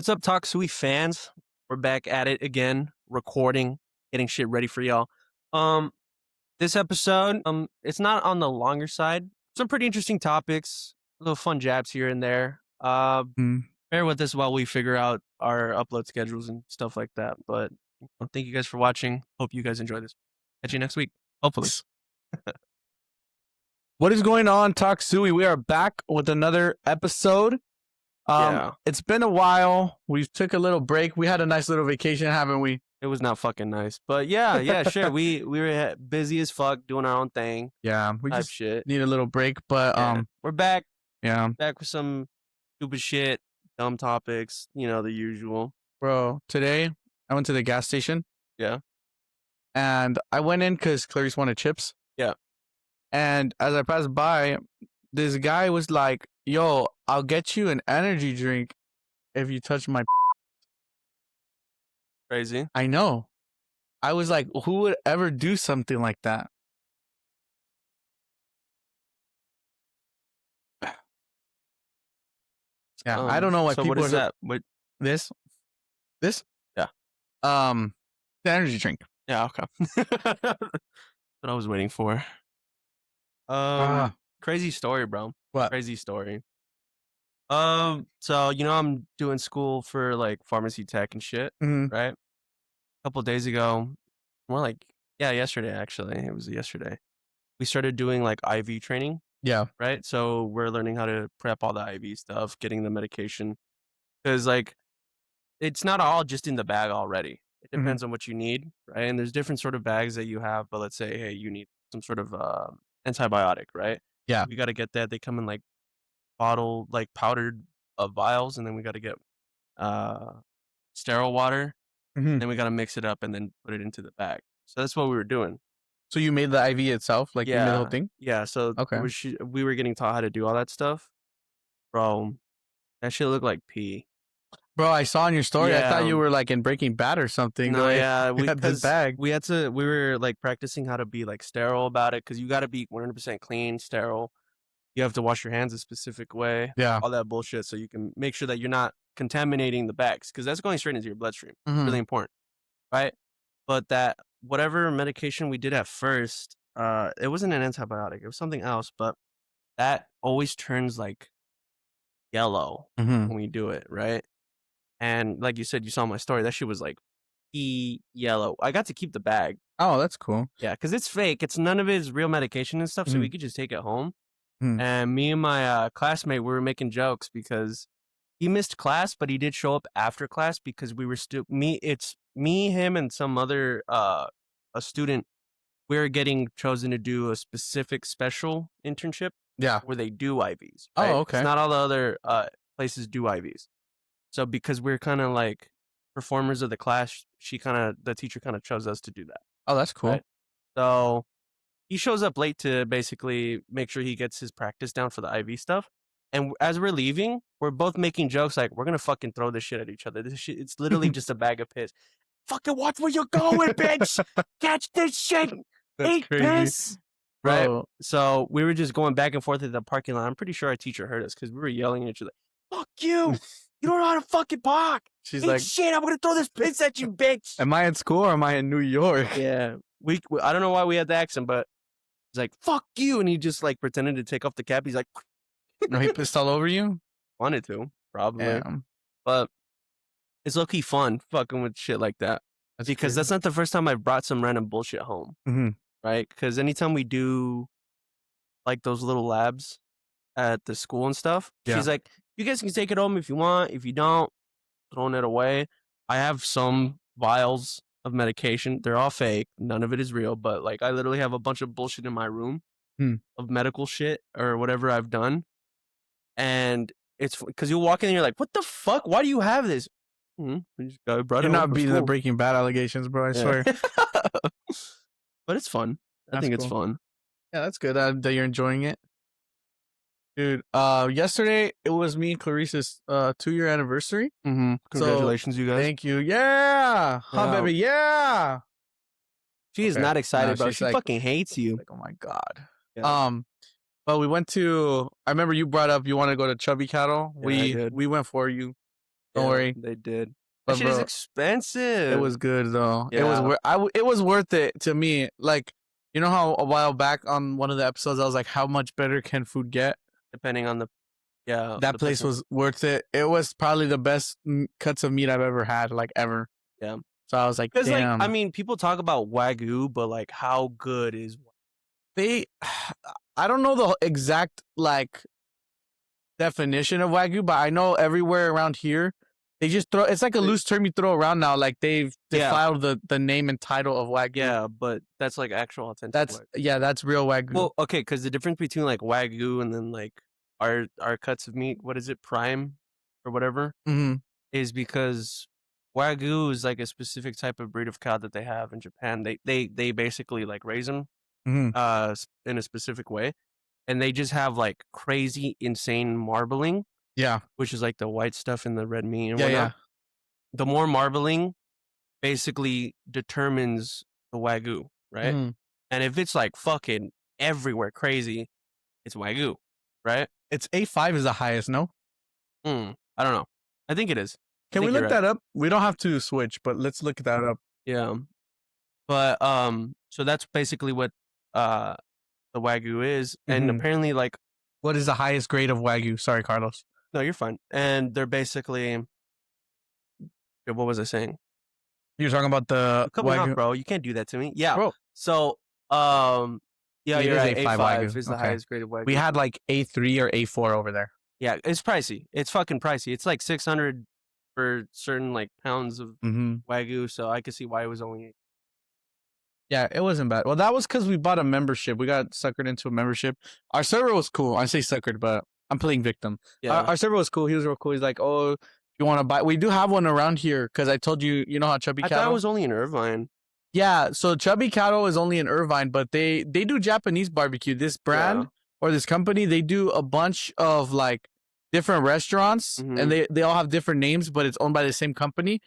What's up, Talk Sui fans? We're back at it again, recording, getting shit ready for y'all. Um, this episode, it's not on the longer side. Some pretty interesting topics, little fun jabs here and there. Mm. Bear with us while we figure out our upload schedules and stuff like that. But thank you guys for watching. Hope you guys enjoy this. Catch you next week, hopefully. What is going on, Talk Sui? We are back with another episode. Yeah. It's been a while. We took a little break. We had a nice little vacation, haven't we? It was not fucking nice, but yeah, sure. We were busy as fuck doing our own thing. Yeah, we Type just shit. need a little break, but Yeah. We're back. yeah, Back with some stupid shit, dumb topics, the usual. bro. Today I went to the gas station. Yeah. And I went in because Clarice wanted chips. Yeah. And as I passed by, this guy was like, "Yo, I'll get you an energy drink if you touch my." Crazy. I know. I was like, who would ever do something like that? Yeah, I don't know why so people what is are that? What? this. Yeah. The energy drink. Yeah. Okay. That's what I was waiting for. Crazy story, bro. What? Crazy story. So I'm doing school for like pharmacy tech and shit, Mhm. right? A couple days ago, more like yesterday actually. It was yesterday. We started doing like IV training. Yeah. Right? So we're learning how to prep all the IV stuff, getting the medication. Because, like, it's not all just in the bag already. It depends on what you need, right? And there's different sort of bags that you have, but let's say, hey, you need some sort of antibiotic, right? Yeah. We got to get that. They come in like bottle, like powdered vials, and then we got to get sterile water. Then we got to mix it up and then put it into the bag. So that's what we were doing. So you made the IV itself, like you made the whole thing? Yeah. So Okay. we were getting taught how to do all that stuff. Bro, that shit looked like pee. Bro, I saw in your story. I thought you were like in Breaking Bad or something. No, yeah, we had this bag. We were like practicing how to be like sterile about it because you got to be 100% clean, sterile. You have to wash your hands a specific way. Yeah. All that bullshit so you can make sure that you're not contaminating the bags because that's going straight into your bloodstream. Really important, right? But that whatever medication we did at first, it wasn't an antibiotic. It was something else, but that always turns like yellow when we do it, right? And like you said, you saw my story. That shit was like yellow. I got to keep the bag. Oh, that's cool. Yeah, because it's fake. It's none of it is real medication and stuff, so we could just take it home. And me and my classmate, we were making jokes because he missed class, but he did show up after class because we were still it's me, him, and some other a student. We were getting chosen to do a specific special internship. Yeah. Where they do IVs. Right? Oh, okay. Not all the other places do IVs. So because we're kind of like performers of the class, the teacher kind of chose us to do that. Oh, that's cool. Right? So he shows up late to basically make sure he gets his practice down for the IV stuff. And as we're leaving, we're both making jokes like, we're going to fucking throw this shit at each other. This shit, it's literally just a bag of piss. Fucking watch where you're going, bitch. Catch this shit. Eat piss. Right? Bro. So we were just going back and forth at the parking lot. I'm pretty sure our teacher heard us because we were yelling at each other. Fuck you. You don't know how to fucking park. She's Eat like, shit. I'm going to throw this piss at you, bitch. am I in school or am I in New York? Yeah. I don't know why we had the accent, but he's like, fuck you. And he just like pretended to take off the cap. He's like, No, he pissed all over you? Wanted to, probably. Damn. But it's low-key fun fucking with shit like that. Because that's not the first time I've brought some random bullshit home. Right? Because anytime we do like those little labs at the school and stuff, she's like, you guys can take it home if you want. If you don't, throwing it away. I have some vials of medication. They're all fake. None of it is real. But like, I literally have a bunch of bullshit in my room of medical shit or whatever I've done. And it's because you walk in and you're like, what the fuck? Why do you have this? We just brought You're it not beating the Breaking Bad allegations, bro. I swear. But it's fun. I think it's fun. Yeah, that's good that you're enjoying it. Dude, yesterday it was me and Clarice's 2-year anniversary. Congratulations, you guys. Thank you. Yeah. Huh, baby. Yeah. She is not excited, bro. She like, fucking hates you. Like, oh my God. Yeah. But we went to, I remember you brought up you want to go to Chubby Cattle. Yeah, we went for you. Don't worry. They did. But That shit is bro, expensive. it was good though. Yeah. It was worth it to me. Like, you know how a while back on one of the episodes I was like, how much better can food get? Depending on the that place was worth it. It was probably the best cuts of meat I've ever had, like ever. Yeah. So I was like, because like damn. I mean, people talk about Wagyu, but like, how good is? I don't know the exact like definition of Wagyu, but I know everywhere around here they just throw. It's like a loose term you throw around now. Like they've defiled the name and title of Wagyu. Yeah, but that's like actual authentic. That's real Wagyu. Well, okay, because the difference between like Wagyu and then like our cuts of meat, what is it, prime or whatever, is because Wagyu is like a specific type of breed of cow that they have in Japan. They basically like raise them in a specific way, and they just have like crazy insane marbling. Yeah, which is like the white stuff in the red meat and whatnot. Yeah. The more marbling basically determines the Wagyu, right? And if it's like fucking everywhere crazy, it's Wagyu, right? It's A5 is the highest, no? I don't know. I think it is. Can we look that up? We don't have to switch, but let's look that up. Yeah. But so that's basically what the Wagyu is. And apparently like what is the highest grade of Wagyu? Sorry, Carlos. No, you're fine. And they're basically what was I saying? You're talking about the Wagyu, out, bro. You can't do that to me. Yeah. Bro. So yeah, you're right. A5 is the highest grade of Wagyu. We had like A3 or A4 over there. Yeah, it's pricey. It's fucking pricey. It's like 600 for certain like pounds of Wagyu, so I could see why it was only. Yeah, it wasn't bad. Well, that was because we bought a membership. We got suckered into a membership. Our server was cool. I say suckered, but I'm playing victim. Yeah. Our server was cool. He was real cool. He's like, oh, you want to buy? We do have one around here because I told you, you know how Chubby Cattle? I thought it was only in Irvine. Yeah, so Chubby Cattle is only in Irvine, but they do Japanese barbecue. This brand or this company, they do a bunch of like different restaurants, and they all have different names, but it's owned by the same company.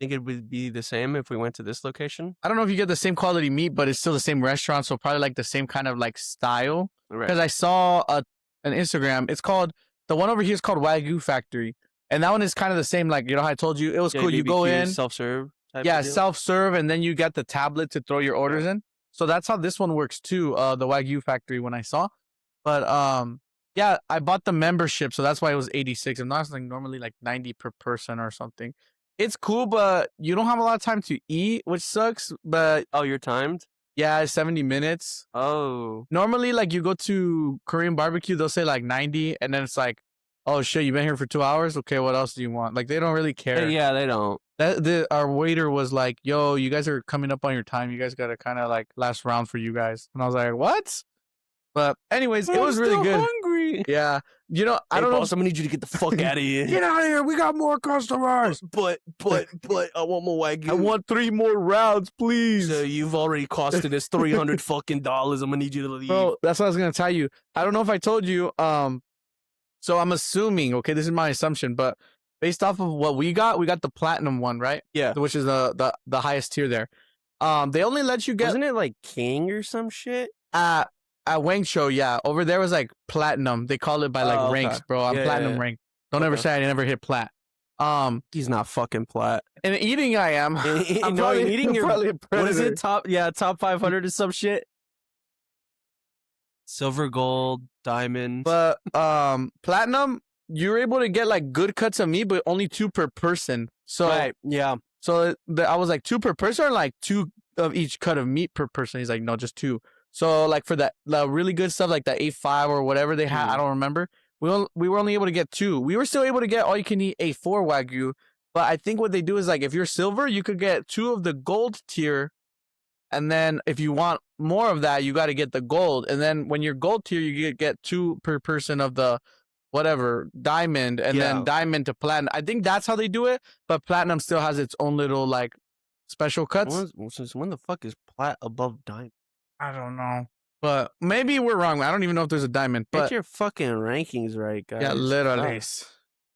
Think it would be the same if we went to this location? I don't know if you get the same quality meat, but it's still the same restaurant, so probably like the same kind of like style. Because I saw an Instagram. It's called, the one over here is called Wagyu Factory, and that one is kind of the same. Like, you know how I told you, it was cool. You go in, self-serve. Yeah, self-serve, and then you get the tablet to throw your orders in. So that's how this one works too. The Wagyu Factory when I saw, but yeah, I bought the membership, so that's why it was 86. And not like normally like 90 per person or something. It's cool, but you don't have a lot of time to eat, which sucks. But you're timed? Yeah, 70 minutes. Oh. Normally, like you go to Korean barbecue, they'll say like 90, and then it's like, oh shit, you've been here for 2 hours? Okay, what else do you want? Like they don't really care. Yeah, they don't. Our waiter was like, yo, you guys are coming up on your time. You guys gotta kind of like last round for you guys. And I was like, what? But anyways, it was really good. Hungry. Yeah. You know, I don't know. I'm gonna need you to get the fuck out of here. Get out of here. We got more customers. But I want more Wagyu. I want 3 more rounds, please. So you've already costed us $300 fucking dollars. I'm gonna need you to leave. Bro, that's what I was gonna tell you. I don't know if I told you. So I'm assuming, okay, this is my assumption, but based off of what we got the platinum one, right? Yeah. Which is the highest tier there. They only let you get. Wasn't it like King or some shit? At Wang Show, yeah. Over there was like platinum. They call it by like ranks, bro. I'm platinum rank. Don't ever say I never hit plat. He's not fucking plat. And eating I am. I'm probably eating your, probably a predator. What is it? Top 500 or some shit. Silver, gold, diamond. But platinum, you're able to get like good cuts of meat, but only 2 per person. So right, yeah. So I was like 2 per person, or like 2 of each cut of meat per person. He's like, no, just 2. So like for the really good stuff, like the A5 or whatever they had, I don't remember. We were only able to get 2. We were still able to get all you can eat A4 Wagyu, but I think what they do is like if you're silver, you could get 2 of the gold tier, and then if you want more of that, you got to get the gold. And then when you're gold tier, you get 2 per person of the whatever diamond, and then diamond to platinum. I think that's how they do it, but platinum still has its own little like special cuts. When the fuck is plat above diamond? I don't know, but maybe we're wrong. I don't even know if there's a diamond. But get your fucking rankings right, guys. Yeah, literally.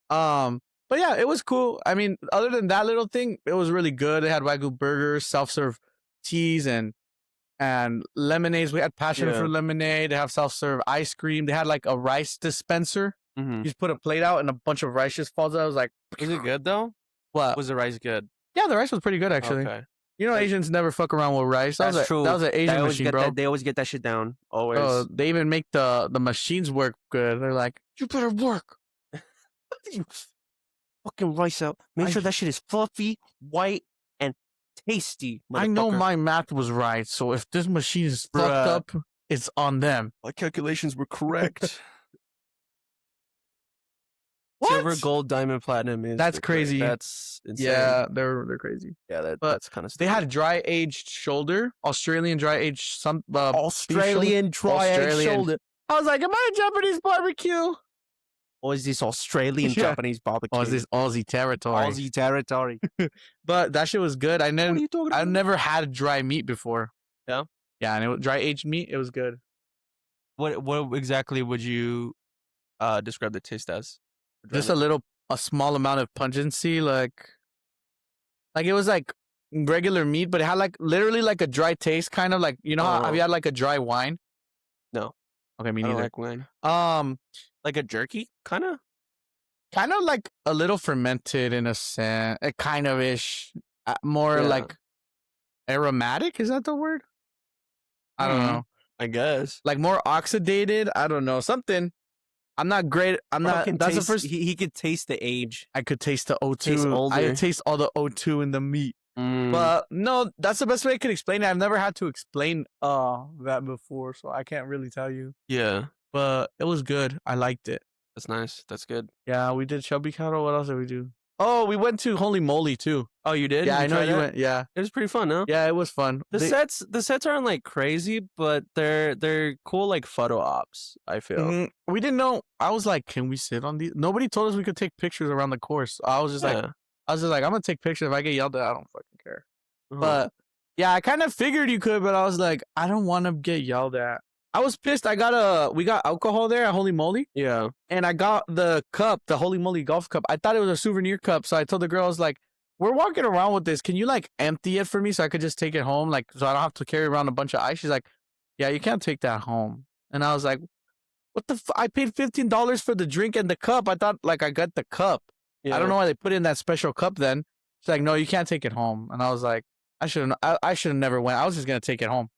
But yeah, it was cool. I mean, other than that little thing, it was really good. They had Wagyu burgers, self-serve teas, and lemonades. We had passion for lemonade. They have self-serve ice cream. They had like a rice dispenser. You just put a plate out and a bunch of rice just falls out. I was like, is it good though? What? Was the rice good? Yeah, the rice was pretty good actually. Okay. You know, Asians never fuck around with rice. That's true. That was an Asian machine, bro. They always get that shit down. Always. Oh, they even make the machines work good. They're like, you better work. Fucking rice out. Make sure that shit is fluffy, white, and tasty. I know my math was right, so if this machine is fucked up, it's on them. My calculations were correct. What? Silver, gold, diamond, platinum is. That's crazy. That's insane. Yeah, they're crazy. Yeah, that's kind of. They had dry aged shoulder, Australian dry aged Australian dry aged shoulder. I was like, am I a Japanese barbecue? Or is this Australian Japanese barbecue? Or is this Aussie territory? Aussie territory. But that shit was good. What are you talking about? I've never had dry meat before. Yeah? Yeah, and it was dry aged meat. It was good. What exactly would you describe the taste as? Just a small amount of pungency, like it was like regular meat, but it had like literally like a dry taste, kind of like, you know how have you had like a dry wine? No. Okay, me I don't neither. like wine. Like a jerky, kind of like a little fermented in a sense, kind of ish, more like aromatic. Is that the word? I don't know. I guess Like more oxidated. I don't know, something. I'm not great. That's the first. He could taste the age. I could taste the O2. Tastes older. I could taste all the O2 in the meat. But no, that's the best way I could explain it. I've never had to explain that before, so I can't really tell you. Yeah. But it was good. I liked it. That's nice. That's good. Yeah, we did chubby cattle. What else did we do? Oh, we went to Holy Moly too. Oh, you did? Yeah, I know you went. Yeah, it was pretty fun, huh? Yeah, it was fun. The sets aren't like crazy, but they're cool like photo ops. I feel we didn't know. I was like, can we sit on these? Nobody told us we could take pictures around the course. I was just like, I'm gonna take pictures. If I get yelled at, I don't fucking care. But yeah, I kind of figured you could, but I was like, I don't want to get yelled at. I was pissed. We got alcohol there at Holy Moly. Yeah. And I got the cup, the Holy Moly golf cup. I thought it was a souvenir cup. So I told the girl, I was like, we're walking around with this. Can you like empty it for me so I could just take it home? Like, so I don't have to carry around a bunch of ice. She's like, yeah, you can't take that home. And I was like, what the I paid $15 for the drink and the cup. I thought like I got the cup. Yeah. I don't know why they put in that special cup then. She's like, no, you can't take it home. And I was like, I should have never went. I was just going to take it home.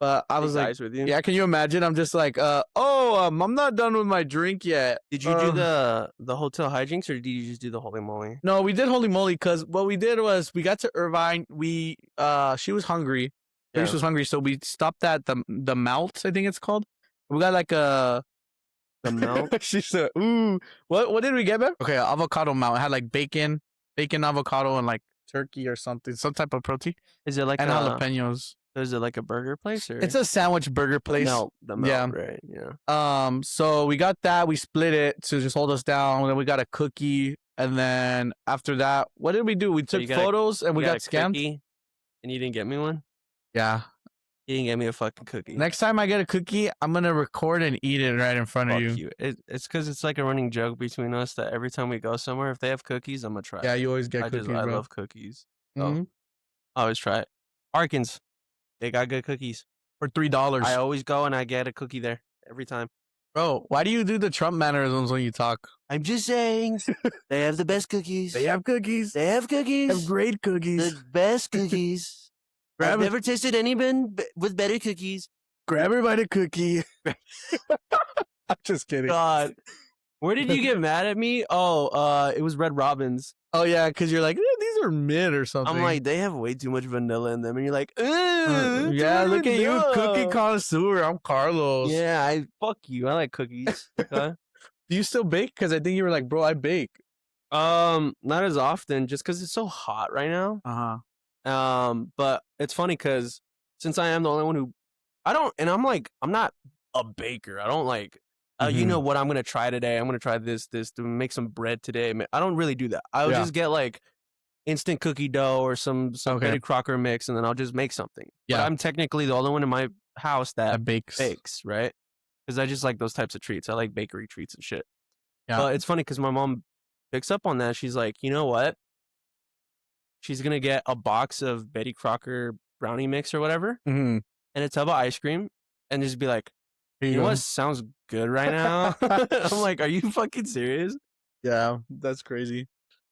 But I was like, with you? Yeah, can you imagine? I'm just like, I'm not done with my drink yet. Did you do the hotel hijinks or did you just do the Holy Moly? No, we did Holy Moly because what we did was we got to Irvine. She was hungry. Yeah. She was hungry, so we stopped at the Malt, I think it's called. We got like the Malt. She said, ooh, what did we get, man? Okay, avocado Malt. It had like bacon, avocado, and like turkey or something, some type of protein. Is it like jalapenos? Is it like a burger place or? It's a sandwich burger place. The Melt, right? Yeah. So we got that. We split it to just hold us down. And then we got a cookie. And then after that, what did we do? We took photos and we got scammed. Cookie, and you didn't get me one? Yeah. You didn't get me a fucking cookie. Next time I get a cookie, I'm going to record and eat it right in front of you. It's because it's like a running joke between us that every time we go somewhere, if they have cookies, I'm going to try it. Yeah, you always get cookies, I love cookies. So I always try it. Harkins. They got good cookies. For $3. I always go and I get a cookie there every time. Bro, why do you do the Trump mannerisms when you talk? I'm just saying. They have the best cookies. They have cookies. They have cookies. They have great cookies. The best cookies. I've never tasted any with better cookies. Grab her by the cookie. I'm just kidding. God. Where did you get mad at me? Oh, it was Red Robin's. Oh, yeah, because you're like, these are mid or something. I'm like, they have way too much vanilla in them. And you're like, yeah, look at you, cookie connoisseur. I'm Carlos. Yeah, fuck you. I like cookies. Okay? Do you still bake? Because I think you were like, bro, I bake. Not as often, just because it's so hot right now. But it's funny because since I am the only one who, I'm not a baker. I don't like, you know what I'm going to try today. I'm going to try this to make some bread today. I don't really do that. I'll just get like instant cookie dough or some Betty Crocker mix, and then I'll just make something. Yeah. But I'm technically the only one in my house that bakes, right? Because I just like those types of treats. I like bakery treats and shit. Yeah. But it's funny because my mom picks up on that. She's like, you know what? She's going to get a box of Betty Crocker brownie mix or whatever, and a tub of ice cream, and just be like, Here You you know go. what sounds good right now? I'm like, are you fucking serious? Yeah, that's crazy.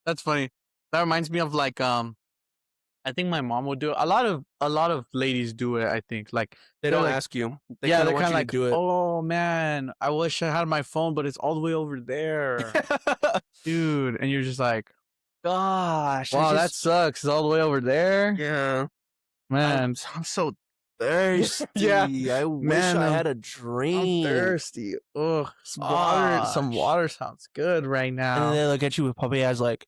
That's funny. That reminds me of like I think my mom would do it. A lot of ladies do it, I think. Like They they're don't like, ask you. They yeah, kind of they're want kind of you to like, do it. "Oh man, I wish I had my phone, but it's all the way over there." Dude, and you're just like, Gosh, "Wow, that sucks. It's all the way over there." yeah. Man. I'm so thirsty. Yeah. I wish Man, I had a I'm drink. thirsty. Ugh, some Gosh. water sounds good right And then now. they look at you with puppy eyes like,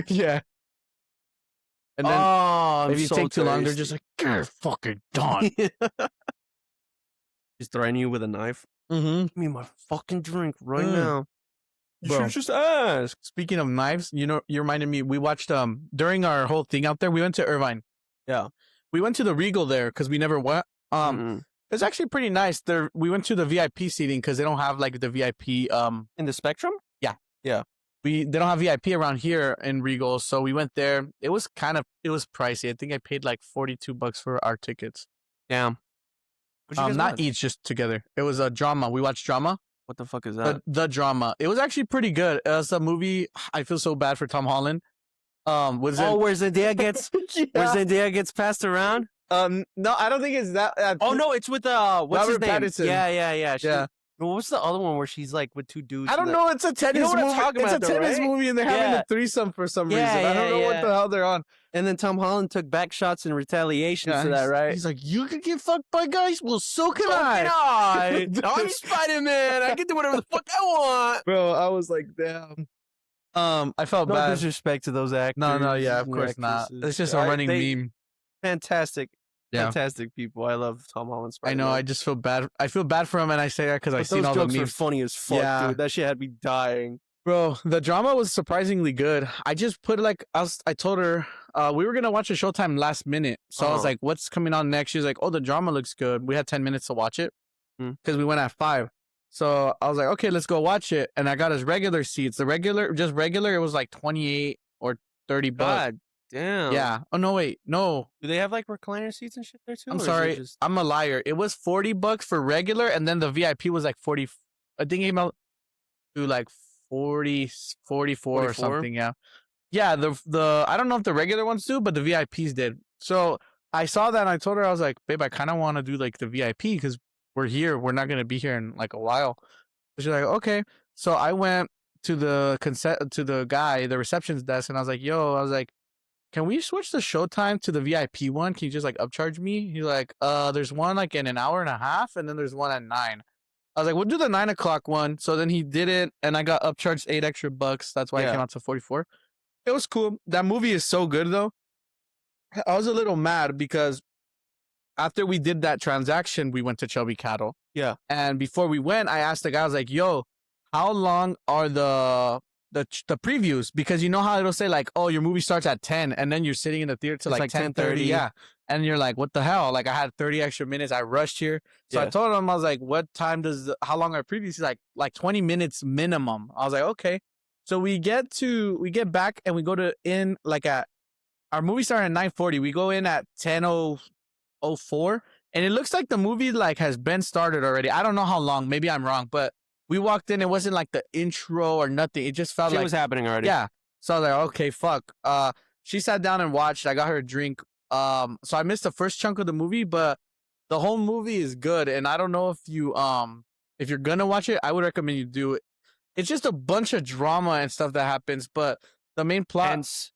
Yeah. And then oh, I'm if you so take too long, they're just thirsty. like, "Get fucking done." He's threatening you with a knife. Mm-hmm. Give me my fucking drink right now. You Bro. should just ask. Speaking of knives, you know, you reminded me. We watched during our whole thing out there. We went to Irvine. Yeah. We went to the Regal there because we never went. It's actually pretty nice. There, we went to the VIP seating because they don't have like the VIP. In the Spectrum? Yeah. They don't have VIP around here in Regal, so we went there. It was pricey. I think I paid like $42 for our tickets. Damn. What'd you guys Not watch? each, just together. It was a drama. We watched drama. What the fuck is that? The drama. It was actually pretty good. It's a movie. I feel so bad for Tom Holland. Where Zendaya gets where Zendaya gets passed around? No, I don't think it's that. Oh no, it's with what's his Robert name? Pattinson. Yeah. Yeah. What's the other one where she's like with two dudes? I don't know. It's a tennis know what I'm movie. talking It's a about though, tennis right? movie, and they're having Yeah. a threesome for some Yeah, reason. I don't know what yeah. the hell they're on. And then Tom Holland took back shots in retaliation to that, he's- right? He's like, "You could get fucked by guys. Well, so can So I." can I. I'm Spider-Man. I can do whatever the fuck I want. Bro, I was like, damn. I felt No bad. disrespect to those actors. No, yeah, of and course not. actresses. It's just a running meme. Fantastic. Yeah. Fantastic people. I love Tom Holland. I know. I just feel bad. I feel bad for him, and I say that because I But seen those all the jokes were memes. funny as fuck, Yeah. dude. That shit had me dying. Bro, the drama was surprisingly good. I just put like I told her we were gonna watch a Showtime last minute, so I was like, "What's coming on next?" She's like, "Oh, the drama looks good." We had 10 minutes to watch it because we went at 5. So I was like, "Okay, let's go watch it." And I got us regular seats. The regular, it was like 28 or 30 bucks. God damn. Yeah. Oh no, wait, no. Do they have like recliner seats and shit there too? I'm or is it sorry, just- I'm a liar. It was $40 for regular, and then the VIP was like 40. I think it came out to like 44 or something. Yeah. The I don't know if the regular ones do, but the VIPs did. So I saw that and I told her, I was like, "Babe, I kind of want to do like the VIP because we're here. We're not gonna be here in like a while." So she's like, "Okay." So I went to the the reception's desk, and I was like, "Can we switch the Showtime to the VIP one? Can you just like upcharge me?" He's like, there's one like in an hour and a half, and then there's one at 9. I was like, we'll do the 9 o'clock one. So then he did it, and I got upcharged $8 extra. That's why it came out to 44. It was cool. That movie is so good, though. I was a little mad because after we did that transaction, we went to Chubby Cattle. Yeah. And before we went, I asked the guy, I was like, "Yo, how long are the previews?" Because you know how it'll say like, "Oh, your movie starts at 10," and then you're sitting in the theater till like 10:30. Yeah. And you're like, "What the hell?" Like I had 30 extra minutes. I rushed here. So I told him, I was like, "What time how long are previews?" He's like 20 minutes minimum. I was like, "Okay." So we get back and we go to our movie started at 9:40. We go in at 10:04, and it looks like the movie like has been started already. I don't know how long. Maybe I'm wrong, but we walked in. It wasn't like the intro or nothing. It just felt Shit like was happening already. Yeah. So I was like, okay, fuck. She sat down and watched. I got her a drink. So I missed the first chunk of the movie, but the whole movie is good. And I don't know if if you're gonna watch it, I would recommend you do it. It's just a bunch of drama and stuff that happens, but the main plot. Hence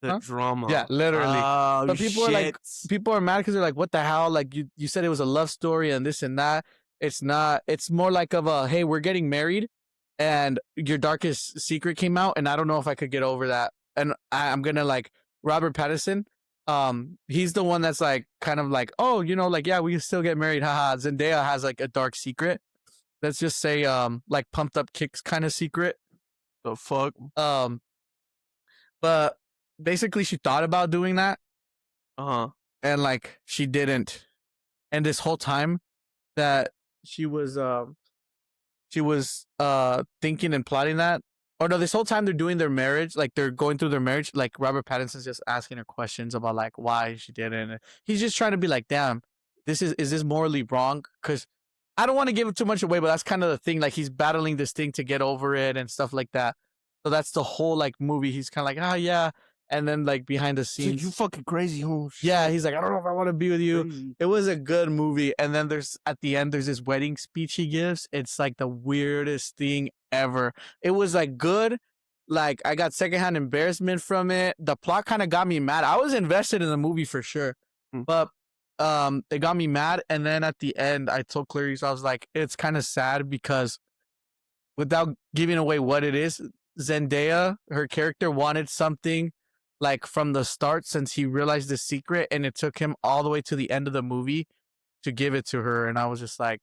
the drama. Yeah, literally. Oh, But people are mad because they're like, "What the hell? Like you said it was a love story and this and that." It's not. It's more like of a, "Hey, we're getting married, and your darkest secret came out, and I don't know if I could get over that." And I'm gonna like Robert Pattinson. He's the one that's like kind of like, "Oh, like yeah, we can still get married." Haha. Zendaya has like a dark secret. Let's just say like pumped up kicks kind of secret. The fuck. But basically she thought about doing that. And like she didn't. And this whole time that she was thinking and plotting that. Or no, this whole time they're doing their marriage, like they're going through their marriage, like Robert Pattinson's just asking her questions about like why she didn't. He's just trying to be like, "Damn, is this morally wrong?" Because I don't want to give it too much away, but that's kind of the thing. Like he's battling this thing to get over it and stuff like that. So that's the whole like movie. He's kind of like, oh yeah. And then like behind the scenes, you fucking crazy, oh shit. Yeah, he's like, I don't know if I want to be with you. Crazy. It was a good movie. And then at the end, there's this wedding speech he gives. It's like the weirdest thing ever. It was like good. Like I got secondhand embarrassment from it. The plot kind of got me mad. I was invested in the movie for sure, but it got me mad. And then at the end, I told Clarice, I was like, it's kind of sad because without giving away what it is, Zendaya, her character, wanted something like from the start since he realized the secret, and it took him all the way to the end of the movie to give it to her. And I was just like,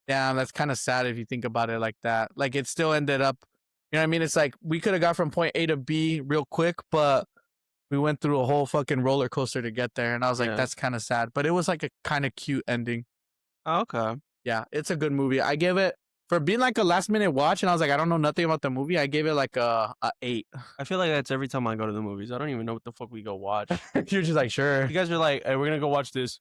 damn, that's kind of sad if you think about it like that. Like it still ended up, you know what I mean? It's like we could have got from point A to B real quick, but we went through a whole fucking roller coaster to get there. And I was like, that's kind of sad, but it was like a kind of cute ending. Oh, okay. Yeah, it's a good movie. I give it, for being like a last minute watch, and I was like, I don't know nothing about the movie, I gave it like a 8. I feel like that's every time I go to the movies. I don't even know what the fuck we go watch. You're just like, sure. You guys are like, hey, we're gonna go watch this.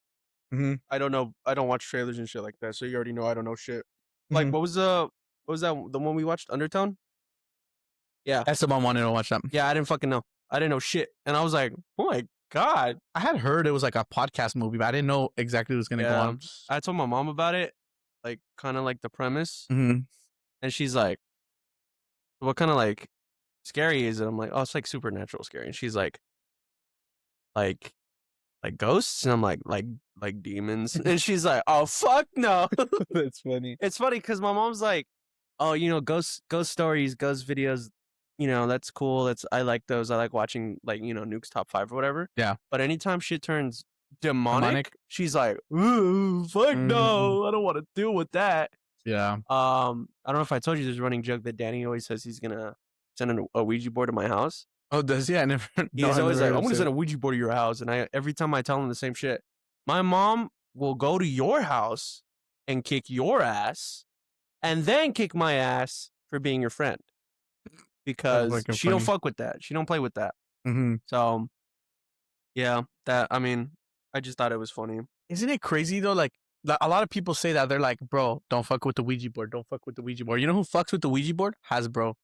Mm-hmm. I don't know. I don't watch trailers and shit like that, so you already know I don't know shit. Like, what was that? The one we watched, Undertone? Yeah, Esteban wanted to watch that. Yeah, I didn't fucking know. I didn't know shit, and I was like, oh my god. I had heard it was like a podcast movie, but I didn't know exactly what was gonna go on. I told my mom about it, like kind of like the premise. Mm-hmm. And she's like, what kind of like scary is it? I'm like, oh, it's like supernatural scary. And she's like ghosts? And I'm like demons. And she's like, oh, fuck no. That's funny. It's funny because my mom's like, oh, you know, ghost stories, ghost videos, you know, that's cool. I like those. I like watching like, you know, Nuke's Top 5 or whatever. Yeah. But anytime shit turns demonic? She's like, ooh, fuck no. I don't want to deal with that. Yeah. I don't know if I told you this running joke that Danny always says he's gonna send a Ouija board to my house. Oh, does he? I never. He's always like, I'm gonna send a Ouija board to your house, and every time I tell him the same shit. My mom will go to your house and kick your ass, and then kick my ass for being your friend because she don't fuck with that. She don't play with that. Mm-hmm. So, yeah, I mean, I just thought it was funny. Isn't it crazy though? Like, a lot of people say that. They're like, bro, don't fuck with the Ouija board. Don't fuck with the Ouija board. You know who fucks with the Ouija board? Hasbro.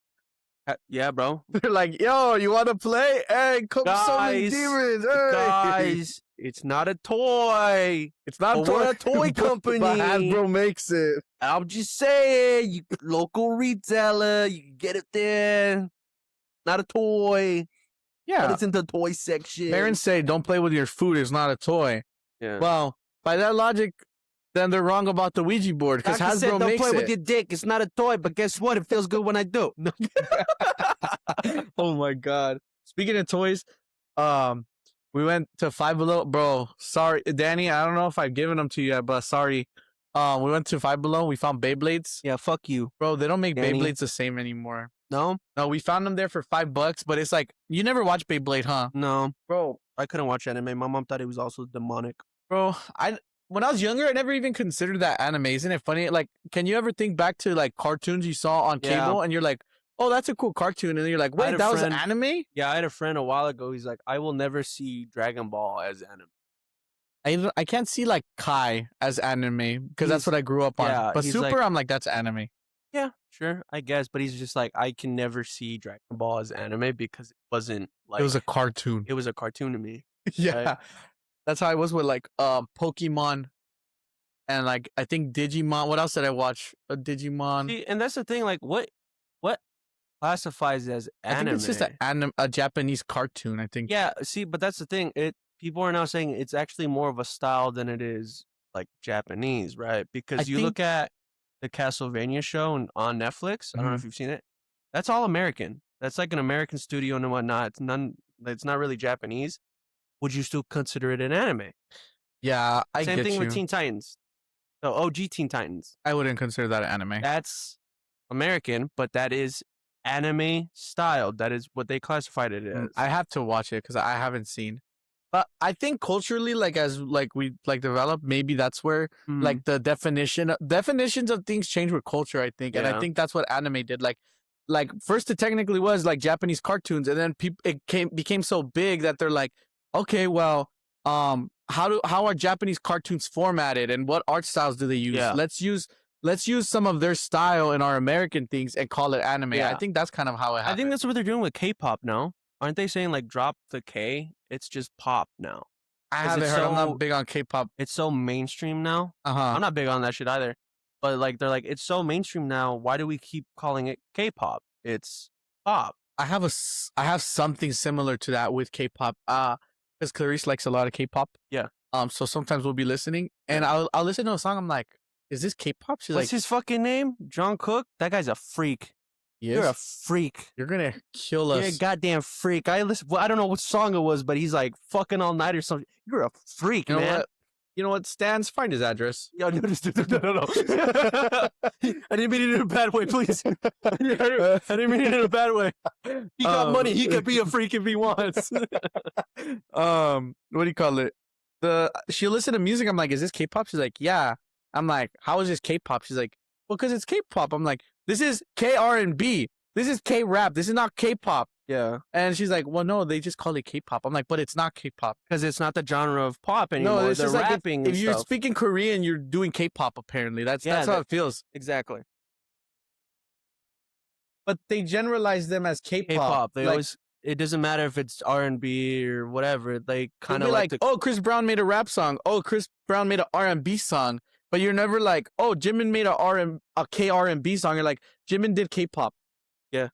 Yeah, bro. They're like, yo, you want to play? Hey, come summon demons. Hey. Guys, it's not a toy. It's not a toy. We're a toy company. But Hasbro makes it. I'm just saying, you local retailer, you can get it there. Not a toy. Yeah. But it's in the toy section. Parents say, don't play with your food. It's not a toy. Yeah. Well, by that logic, then they're wrong about the Ouija board because Hasbro said, don't makes play it. with your dick. It's not a toy, but guess what? It feels good when I do. Oh my god! Speaking of toys, we went to Five Below, bro. Sorry, Danny. I don't know if I've given them to you yet, but sorry. We went to Five Below. We found Beyblades. Yeah, fuck you, bro. They don't make Danny. Beyblades the same anymore. No, we found them there for $5, but it's like you never watched Beyblade, huh? No, bro. I couldn't watch anime. My mom thought it was also demonic. Bro, when I was younger, I never even considered that anime. Isn't it funny? Like, can you ever think back to like cartoons you saw on cable and you're like, oh, that's a cool cartoon. And then you're like, wait, that was anime? Yeah, I had a friend a while ago. He's like, I will never see Dragon Ball as anime. I can't see like Kai as anime because that's what I grew up on. Yeah, but Super, like, I'm like, that's anime. Yeah, sure, I guess. But he's just like, I can never see Dragon Ball as anime because it wasn't like... It was a cartoon. It was a cartoon to me. Yeah. Right? That's how I was with like Pokemon and like I think Digimon. What else did I watch? Digimon. See, and that's the thing. Like, what classifies as anime? I think it's just a Japanese cartoon. I think. Yeah. See, but that's the thing. People are now saying it's actually more of a style than it is like Japanese, right? Because look at the Castlevania show on Netflix. I don't know if you've seen it. That's all American. That's like an American studio and whatnot. It's not really Japanese. Would you still consider it an anime? Yeah, Same thing with Teen Titans. So OG Teen Titans. I wouldn't consider that an anime. That's American, but that is anime style. That is what they classified it as. I have to watch it because I haven't seen. But I think culturally, like as like we like develop, maybe that's where like the definitions of things change with culture. I think, and I think that's what anime did. Like first it technically was like Japanese cartoons, and then it became so big that they're like, okay, well, How are Japanese cartoons formatted and what art styles do they use? Yeah. Let's use some of their style in our American things and call it anime. Yeah. I think that's kind of how it happened. I think that's what they're doing with K-pop now. Aren't they saying like drop the K? It's just pop now. I haven't heard. I'm not big on K-pop. It's so mainstream now. Uh-huh. I'm not big on that shit either. But like they're like, it's so mainstream now. Why do we keep calling it K-pop? It's pop. I have something similar to that with K-pop. Because Clarice likes a lot of K-pop. Yeah. So sometimes we'll be listening, and I'll listen to a song. I'm like, is this K-pop? She's What's like, his fucking name? Jungkook? That guy's a freak. yes. You're a freak. You're gonna kill us. You're a goddamn freak. I don't know what song it was, but he's like fucking all night or something. You're a freak, You know man. what? You know what? Stans, find his address. Yo, no. I didn't mean it in a bad way, please. I didn't mean it in a bad way. He got money. He could be a freak if he wants. What do you call it? She'll listen to music. I'm like, is this K-pop? She's like, yeah. I'm like, how is this K-pop? She's like, well, because it's K-pop. I'm like, this is K-R&B. This is K-rap. This is not K-pop. Yeah. And she's like, well, no, they just call it K-pop. I'm like, but it's not K-pop. Because it's not the genre of pop anymore. No, it's They're just like rapping if and you're stuff. speaking Korean, you're doing K-pop apparently. That's how it feels. Exactly. But they generalize them as K-pop. K-pop. They always. It doesn't matter if it's R&B or whatever. They kind of like oh, Chris Brown made a rap song. Oh, Chris Brown made an R&B song. But you're never like, oh, Jimin made a K-R&B song. You're like, Jimin did K-pop. Yeah.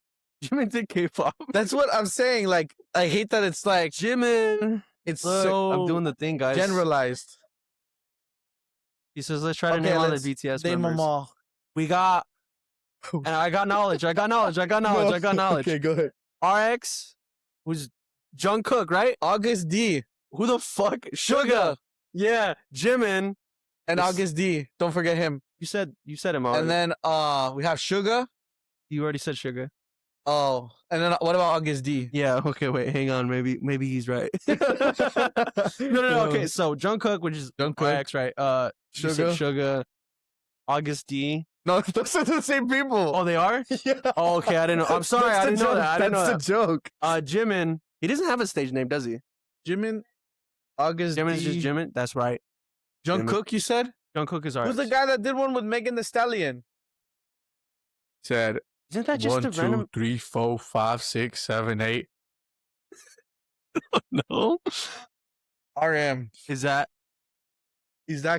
Jimin did K-pop. That's what I'm saying. Like, I hate that it's like Jimin. It's Look, so I'm doing the thing, guys. generalized. He says, let's try to name all the BTS name members. them all. We got, and I got knowledge. I got knowledge. Okay, go ahead. RX, who's Jungkook, right? August D. Who the fuck? Suga. Yeah. Jimin. And August D. Don't forget him. You said him already. And then we have Suga. You already said Suga. Oh, and then what about August D? Yeah. Okay. Wait. Hang on. Maybe he's right. No. Okay. So Jungkook, which is RX, right? Suga. August D. No, those are the same people. Oh, they are? Yeah. Oh, okay. I didn't know. I'm sorry. I didn't know that. That's the joke. Jimin. He doesn't have a stage name, does he? Jimin. August Jimin is D. just Jimin. That's right. Jungkook, you said? Jungkook is RX. Who's the guy that did one with Megan Thee Stallion? Said. Isn't that just 1, a random? 2, 3, 4, 5, 6, 7, 8. No. RM. Is that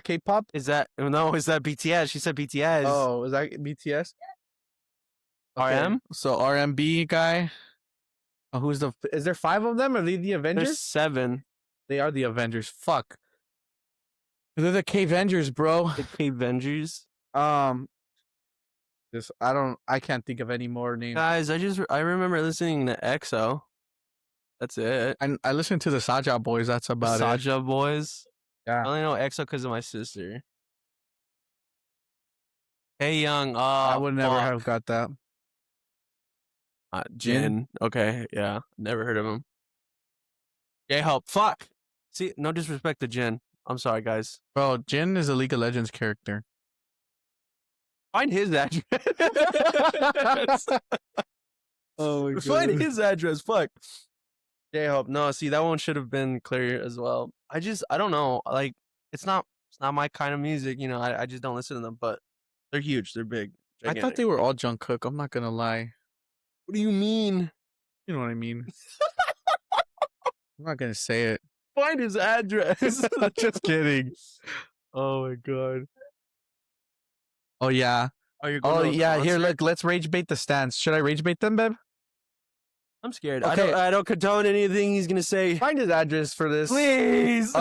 K-pop? Is that BTS? She said BTS. Oh, is that BTS? RM? So RMB guy. Is there 5 of them? Are they the Avengers? There's 7. They are the Avengers. Fuck. They're the K-Vengers, bro. The K-Vengers. I can't think of any more names. Guys, I remember listening to EXO. That's it. I listened to the Saja Boys. That's about it. Saja Boys. Yeah. I only know EXO because of my sister. Hey Young. I would never have got that. Jin. Okay, yeah. Never heard of him. J-Hope. Fuck. See, no disrespect to Jin. I'm sorry, guys. Bro, Jin is a League of Legends character. Find his address. Oh my god. Find his address. Fuck. J-Hope. No, see, that one should have been clear as well. I don't know. Like, it's not my kind of music. You know, I just don't listen to them. But they're huge. They're big. Gigantic. I thought they were all Jungkook. I'm not gonna lie. What do you mean? You know what I mean. I'm not gonna say it. Find his address. Just kidding. Oh my god. Oh yeah. Oh yeah. Here, look. Let's rage bait the stans. Should I rage bait them, babe? I'm scared. Okay. I don't condone anything he's gonna say. Find his address for this, please.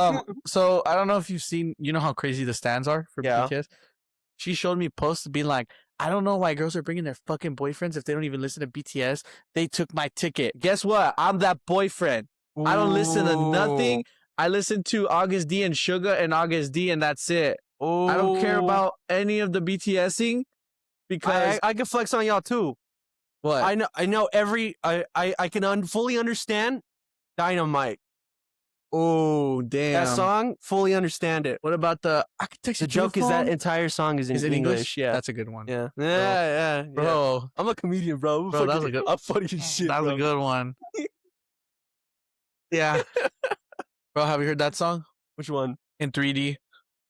So I don't know if you've seen. You know how crazy the stans are for BTS. She showed me posts being like, I don't know why girls are bringing their fucking boyfriends if they don't even listen to BTS. They took my ticket. Guess what? I'm that boyfriend. Ooh. I don't listen to nothing. I listen to August D and Suga and August D, and that's it. Ooh. I don't care about any of the BTSing because I can flex on y'all too. What? I know every I can fully understand Dynamite. Oh damn! That song, fully understand it. What about the architecture? The joke is that entire song is in English. Yeah, that's a good one. Yeah, yeah. Bro, I'm a comedian, bro. Bro, that was a good. I'm funny as shit. That was a good one. Yeah. Bro, have you heard that song? Which one? In 3D.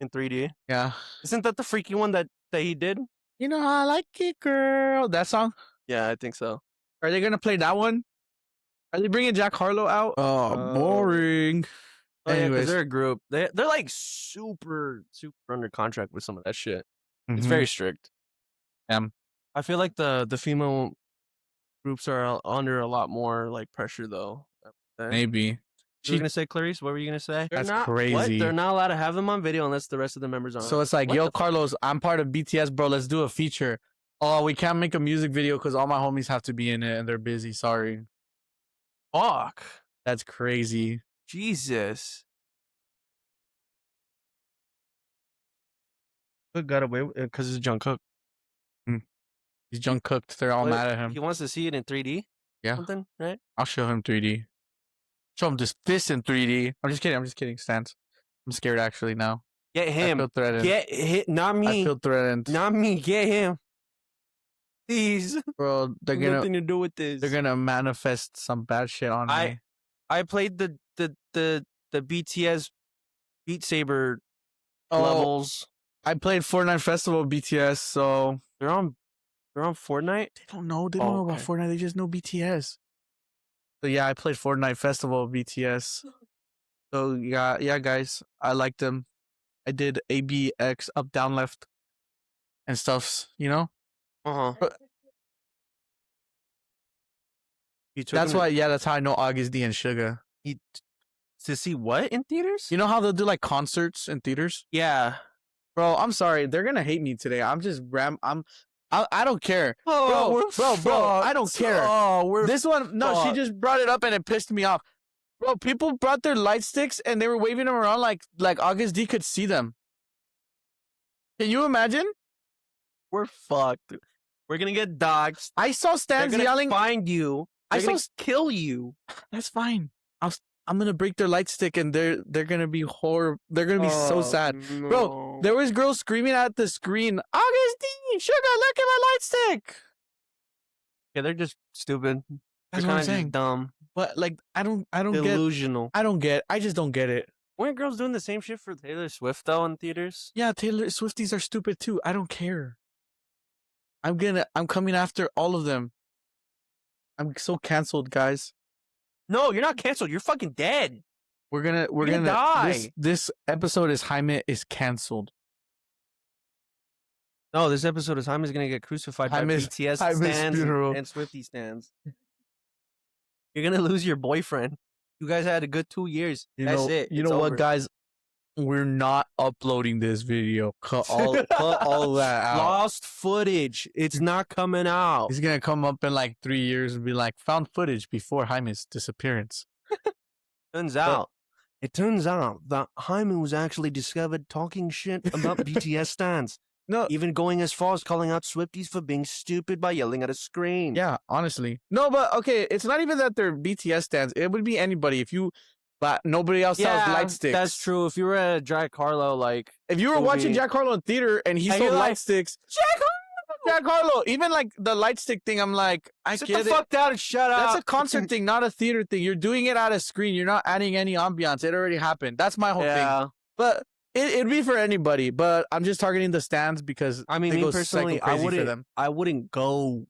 In 3D? Yeah. Isn't that the freaky one that he did? You know how I like it, girl. That song? Yeah, I think so. Are they gonna play that one? Are they bringing Jack Harlow out? Oh, boring. Oh yeah, because Anyways. they're a group. They're like super under contract with some of that shit. It's very strict. I feel like the female groups are under a lot more like pressure though. Maybe. You were gonna say, Clarice? What were you gonna say? That's crazy. What? They're not allowed to have them on video unless the rest of the members aren't. So it's like, yo, Carlos, I'm part of BTS, bro. Let's do a feature. Oh, we can't make a music video because all my homies have to be in it and they're busy. Sorry. Fuck. That's crazy. Jesus. Cook got away with it because it's Jungkook. He's Jungkooked. They're all mad at him. He wants to see it in 3D? Yeah. Something, right? I'll show him 3D. Show him this fist in 3D. I'm just kidding. Stans. I'm scared actually now. Get him. I feel threatened. Get hit. Not me. I feel threatened. Not me. Get him. Please. Bro, they're gonna nothing to do with this. They're gonna manifest some bad shit on me. I played the BTS Beat Saber levels. I played Fortnite Festival BTS, so they're on Fortnite? They don't know. They don't know about Fortnite. They just know BTS. So yeah, I played Fortnite Festival BTS. So yeah, guys, I liked them. I did ABX up, down, left, and stuffs. You know. That's why. Yeah, that's how I know August D and Suga. To see what in theaters? You know how they'll do like concerts in theaters? Yeah. Bro, I'm sorry. They're gonna hate me today. I don't care. Oh, bro, I don't care. Oh, this one, no, she just brought it up and it pissed me off. Bro, people brought their light sticks and they were waving them around like August D could see them. Can you imagine? We're fucked. We're gonna get doxxed. I saw Stans yelling. Find you. They're gonna kill you. That's fine. I'm gonna break their light stick and they're gonna be horrible. They're gonna be so sad, no. Bro. There was girls screaming at the screen, August D, Sugar, look at my light stick. Yeah, they're just stupid. That's what I'm saying. Dumb. But like, I don't delusional. I just don't get it. Weren't girls doing the same shit for Taylor Swift though in theaters? Yeah, Taylor Swifties are stupid too. I don't care. I'm coming after all of them. I'm so canceled, guys. No, you're not canceled. You're fucking dead. We're gonna die. This episode is Jaime is canceled. No, this episode is Jaime's gonna get crucified by BTS stans and Swiftie stans. You're gonna lose your boyfriend. You guys had a good 2 years. That's it. You know what, guys? We're not uploading this video. Cut all that out. Lost footage. It's not coming out. He's gonna come up in like 3 years and be like, found footage before Jaime's disappearance. It turns out that Jaime was actually discovered talking shit about BTS stans. No, even going as far as calling out Swifties for being stupid by yelling at a screen. Yeah, honestly. No, but okay, it's not even that they're BTS stans. It would be anybody but nobody else sells light sticks. That's true. If you were at Jack Harlow, like if you were watching Jack Harlow in theater and he sold light sticks, Jack Harlow, even like the light stick thing, I'm like, sit the fuck down and shut up. That's a concert thing, not a theater thing. You're doing it at a screen. You're not adding any ambiance. It already happened. That's my whole thing. But it'd be for anybody. But I'm just targeting the stans because I mean, me personally, I wouldn't go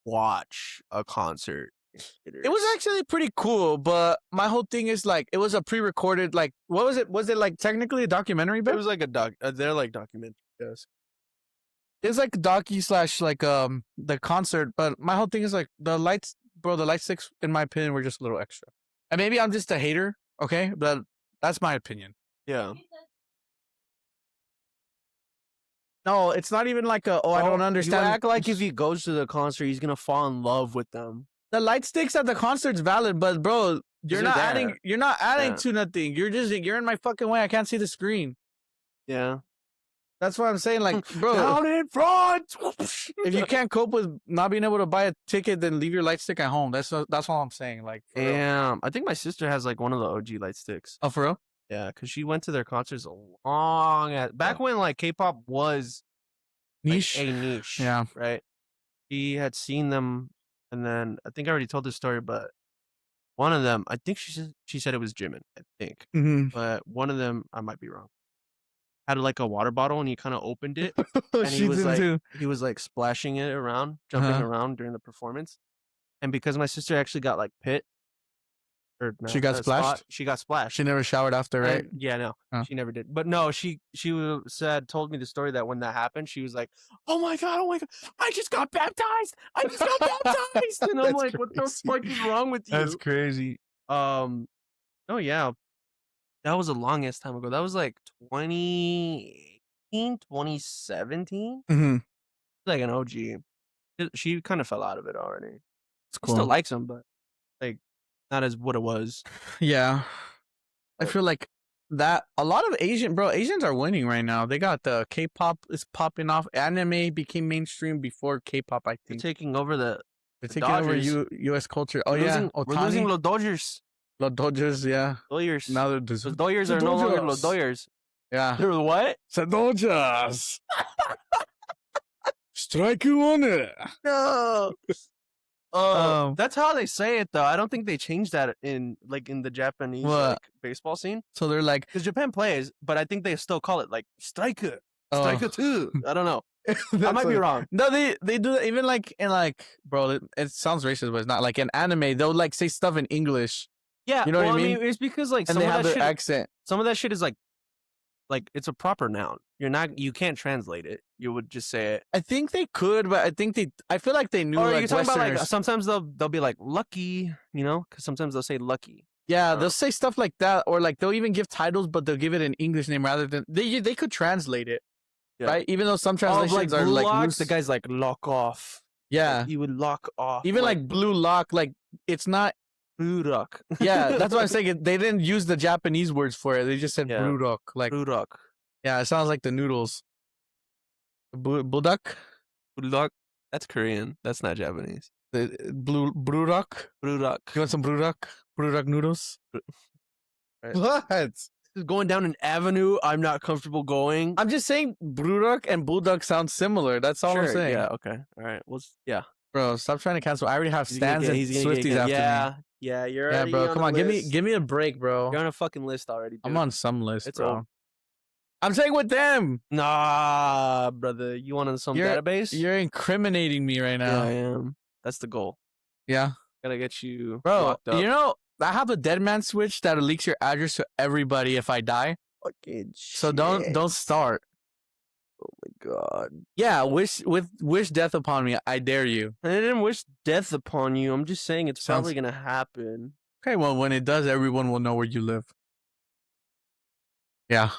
watch a concert. It was actually pretty cool, but my whole thing is like it was a pre-recorded. Like, what was it? Was it like technically a documentary? It was like a doc. They're like documentaries. Yes. It's like docu / like the concert, but my whole thing is like the lights, bro. The light sticks, in my opinion, were just a little extra. And maybe I'm just a hater, okay? But that's my opinion. Yeah. No, it's not even like I don't understand. You act like if he goes to the concert, he's gonna fall in love with them. The light sticks at the concert's valid, but bro, you're not adding to nothing. You're in my fucking way. I can't see the screen. Yeah. That's what I'm saying. Like, bro, down in front. If you can't cope with not being able to buy a ticket, then leave your light stick at home. That's all I'm saying. Like, damn, I think my sister has like one of the OG light sticks. Oh, for real? Yeah, because she went to their concerts back when like K-pop was niche, like, a niche. Yeah, right. She had seen them, and then I think I already told this story, but One of them, I think she said it was Jimin, I think. Mm-hmm. But one of them, I might be wrong, had like a water bottle and he kind of opened it and She did too. he was like splashing it around, jumping Uh-huh. around during the performance. And because my sister actually got like pit or She no, got a splashed? spot, she got splashed. She never showered after, right? And yeah, no, Oh. she never did. But no, she told me the story that when that happened, she was like, oh my god, I just got baptized. I just got baptized. And I'm That's like, what the crazy. fuck is wrong with you? That's crazy. Oh yeah, that was a long ass time ago. That was like 2018, 2017. Mm-hmm. Like an OG. She kind of fell out of it already. It's She still cool. likes him, but like not as what it was. Yeah. I feel like that a lot of Asians are winning right now. They got the K-pop is popping off. Anime became mainstream before K-pop, I They're think. taking over They're taking Dodgers. over U.S. culture. Oh, We're yeah. losing, we're losing los Dodgers. Los Dodgers, yeah. Dodgers. Now they're Los Dodgers are no longer los Dodgers. Yeah. They're what? The Dodgers. Strike on it. No. That's how they say it though. I don't think they changed that in the Japanese like baseball scene. So they're like, because Japan plays, but I think they still call it like striker, striker too. I don't know. I might be wrong. No, they do that even like in like, bro, it sounds racist, but it's not. Like in anime, they'll like say stuff in English. Yeah, you know what I mean? It's because like and some they of have that their shit, accent. Some of that shit is like it's a proper noun. You can't translate it. You would just say it. I think they could, but I feel like they knew. Or like you're talking Westerners. about like sometimes they'll be like lucky, you know, because sometimes they'll say lucky. Yeah, they'll say stuff like that, or like they'll even give titles, but they'll give it an English name rather than they could translate it, right? Even though some translations are like loose. The guy's like lock off. Yeah, like, you would lock off. Even like blue lock, like it's not. Blue rock. Yeah, that's what I'm saying. They didn't use the Japanese words for it. They just said blue rock. Like blue rock. Yeah, it sounds like the noodles. Buldak? Buldak? That's Korean. That's not Japanese. The Brurak? Brurak. You want some Brurak? Brurak noodles? Right. What? This is going down an avenue I'm not comfortable going. I'm just saying Brurak and Buldak sound similar. That's all I'm saying. Yeah, okay. All right. Well, yeah. Bro, stop trying to cancel. I already have Stans and Swifties after me. Yeah, you're already bro. on Come on, list. give me a break, bro. You're on a fucking list already, dude. I'm on some list, it's bro. Old. I'm saying with them. Nah, brother. You want on some database? You're incriminating me right now. Yeah, I am. That's the goal. Yeah. Gotta get you locked up. You know, I have a dead man switch that leaks your address to everybody if I die. Fucking shit. So don't start. Oh my god. Yeah, wish death upon me. I dare you. I didn't wish death upon you. I'm just saying it's probably gonna happen. Okay, well, when it does, everyone will know where you live. Yeah.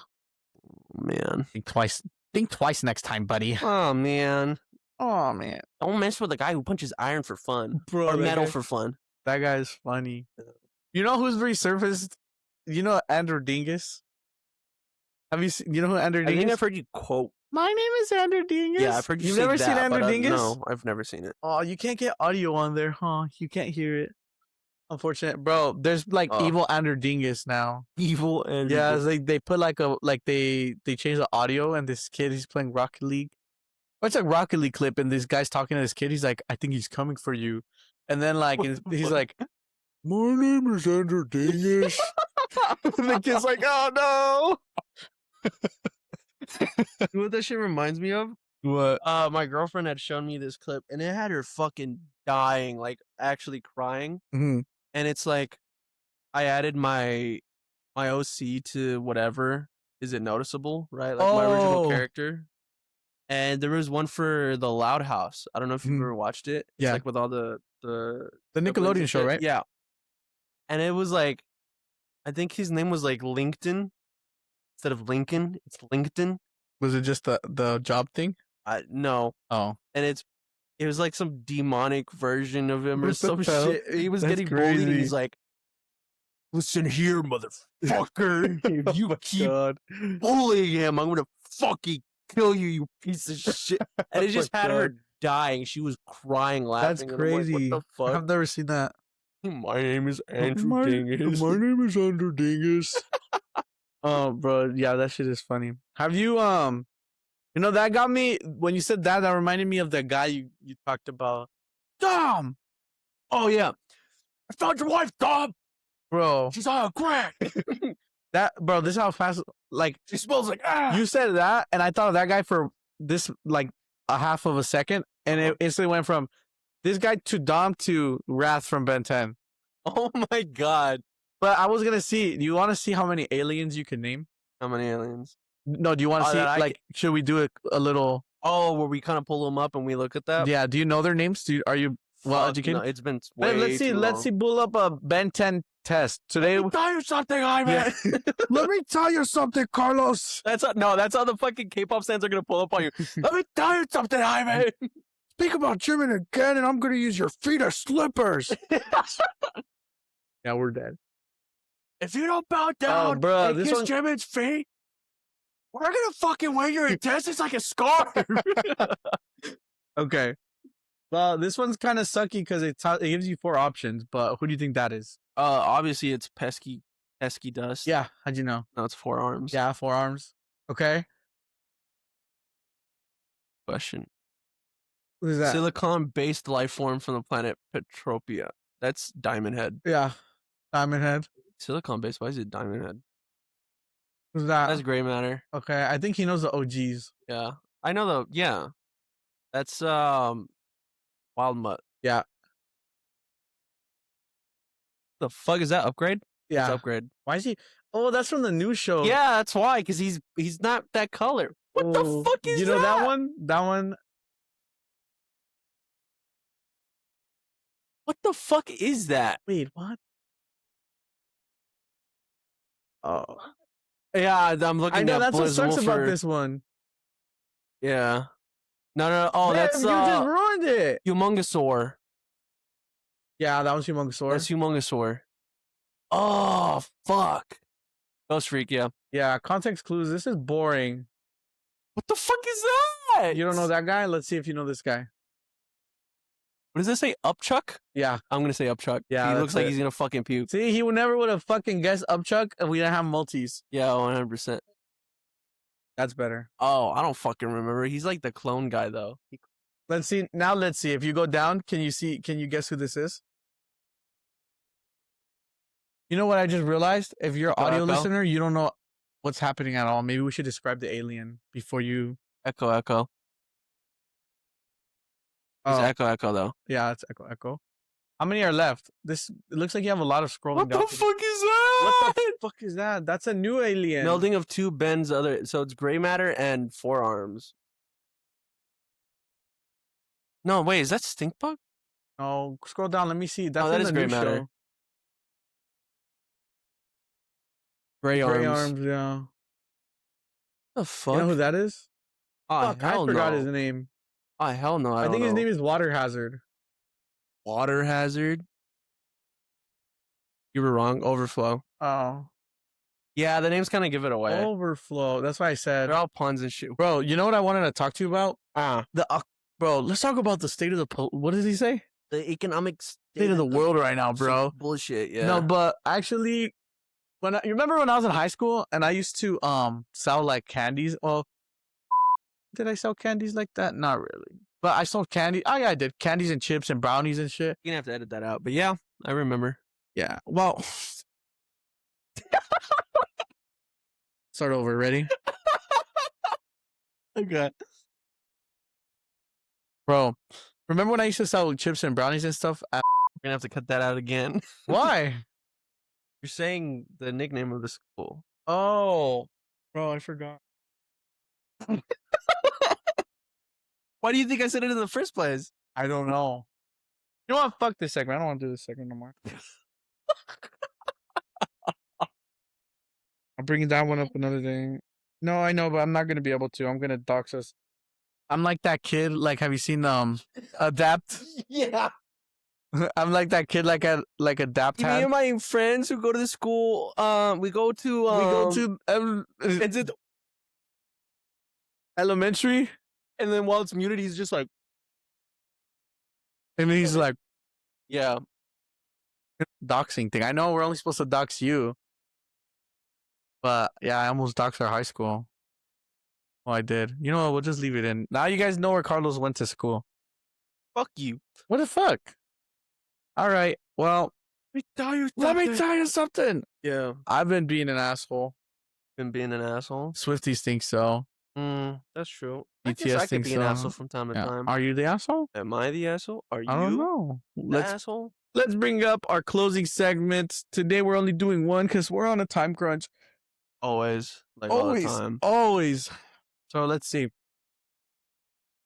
Man. Think twice next time, buddy. Oh man. Don't mess with a guy who punches iron for fun. Bro, or metal for fun. That guy's funny. You know who's resurfaced? You know Andrew Dingus? Have you seen, you know who Andrew Dingus? I think I've heard you quote. My name is Andrew Dingus. Yeah, I've heard you You've say never that, seen Andrew Dingus? No, I've never seen it. Oh, you can't get audio on there, huh? You can't hear it. Unfortunate, bro. There's like evil Andrew Dingus now. Evil Andrew. Yeah, they put like they changed the audio, and this kid he's playing Rocket League. It's like Rocket League clip, and this guy's talking to this kid. He's like, "I think he's coming for you," and then like he's like, "My name is Andrew Dingus," and the kid's like, "Oh no." You know what that shit reminds me of? What? My girlfriend had shown me this clip, and it had her fucking dying, like actually crying. Mm-hmm. And it's like, I added my OC to whatever. Is it noticeable? Right, like my original character. And there was one for the Loud House. I don't know if you've ever watched it. It's like with all the Nickelodeon show, right? Yeah. And it was like, I think his name was like LinkedIn instead of Lincoln. It's LinkedIn. Was it just the job thing? No. Oh. And it was like some demonic version of him or What some the hell? shit. He was That's getting bullied. And crazy. he's like, "Listen here, motherfucker. If you keep bullying him, I'm gonna fucking kill you, you piece of shit." And it just had her dying. She was crying, laughing. That's crazy. And I'm like, what the fuck? I've never seen that. My name is Andrew Dingus. My name is Andrew Dingus. Oh, bro, yeah, that shit is funny. Have you you know, that got me when you said that. That reminded me of the guy you talked about. Dom. Oh yeah. I found your wife, Dom. Bro, She's on crack. bro, this is how fast, like, She smells like ass. you said that, and I thought of that guy for this, like, a half of a second, and it instantly went from this guy to Dom to Wrath from Ben 10. Oh my god. But I was gonna see. Do you want to see how many aliens you can name? How many aliens? No. Do you want to see? Like, should we do a little? Oh, where we kind of pull them up and we look at that? Yeah. Do you know their names? Are you well educated? No, it's been way Let's see. too Let's long. see. Pull up a Ben 10 test today. Let me tell you something, Jaime. Let me tell you something, Carlos. That's how the fucking K-pop stands are gonna pull up on you. Let me tell you something, Jaime. Speak about German again, and I'm gonna use your feet as slippers. Yeah, we're dead. If you don't bow down bro, and kiss Jimin's feet, we're gonna fucking wear your intestines like a scarf. Okay. Well, this one's kind of sucky because it gives you 4 options, but who do you think that is? Obviously it's pesky dust. Yeah, how'd you know? No, it's 4 arms. Yeah, 4 arms. Okay. Question. What is that? Silicon-based life form from the planet Petropia. That's Diamond Head. Yeah. Diamond Head. Silicon-based? Why is it Diamond Head? Who's that? That's gray matter. Okay, I think he knows the OGs. Yeah. I know yeah. That's Wild Mutt. Yeah. The fuck is that? Upgrade? Yeah. It's Upgrade. Why is he? Oh, that's from the new show. Yeah, that's why, because he's not that color. What the fuck is that? You know that one? That one. What the fuck is that? Wait, what? Oh. Yeah, I'm looking at I know that's what sucks Blizzwolfer. about this one. Yeah. No. Oh, Man, that's you just ruined it. Humongosaur. Yeah, that was Humongosaur. That's Humongosaur. Oh, fuck. Ghost Freak, yeah. Yeah, context clues. This is boring. What the fuck is that? You don't know that guy? Let's see if you know this guy. What does this say? Upchuck? Yeah. I'm gonna say Upchuck. Yeah, he looks like he's gonna fucking puke. See, he never would have fucking guessed Upchuck if we didn't have multis. Yeah, 100%. That's better. Oh, I don't fucking remember. He's like the clone guy, though. Let's see. Now let's see. If you go down, can you guess who this is? You know what I just realized? If you're an audio listener, you don't know what's happening at all. Maybe we should describe the alien before you... Echo. It's Echo, though. Yeah, it's Echo. How many are left? It looks like you have a lot of scrolling down. What the fuck is that? What the fuck is that? That's a new alien. Melding of 2 Ben's other... So it's gray matter and 4 arms. No, wait, is that Stink Bug? Oh, scroll down. Let me see. That's that in is the gray new matter. show. Gray arms. Yeah. The fuck? You know who that is? Oh, Fuck, I forgot his name. Oh, hell no. I think his name is Water Hazard. Water Hazard? You were wrong. Overflow. Oh. Yeah, the names kind of give it away. Overflow. That's why I said. They're all puns and shit. Bro, you know what I wanted to talk to you about? The bro, let's talk about the state of the... What does he say? The economic State of the world right now, bro. Bullshit, yeah. No, but actually... you remember when I was in high school and I used to sell like candies? Well, did I sell candies like that? Not really. But I sold candy. Oh yeah, I did. Candies and chips and brownies and shit. You're gonna have to edit that out. But yeah, I remember. Yeah. Well, start over. Ready? Okay. Bro, remember when I used to sell chips and brownies and stuff? We're gonna have to cut that out again. Why? You're saying the nickname of the school. Oh, bro, I forgot. Why do you think I said it in the first place? I don't know. You know what? Fuck this segment. I don't want to do this segment no more. I'm bringing that one up another day. No, I know, but I'm not gonna be able to. I'm gonna dox us. I'm like that kid. Like, have you seen Adapt? Yeah. I'm like that kid. Like Adapt. Me and my friends who go to the school. We go to is it elementary? And then while it's muted, he's just like, and he's like, yeah, doxing thing. I know we're only supposed to dox you, but yeah, I almost doxed our high school. Oh, I did. You know what? We'll just leave it in. Now you guys know where Carlos went to school. Fuck you. What the fuck? All right. Well, Let me tell you something. Yeah. I've been being an asshole. Been being an asshole. Swifties think so. That's true. I guess BTS I could thinks be an so. asshole from time to Yeah. time. Are you the asshole? Am I the asshole? Are I don't you know. the asshole? Let's bring up our closing segments. Today we're only doing one because we're on a time crunch. Always. Like all the time. Always. So let's see.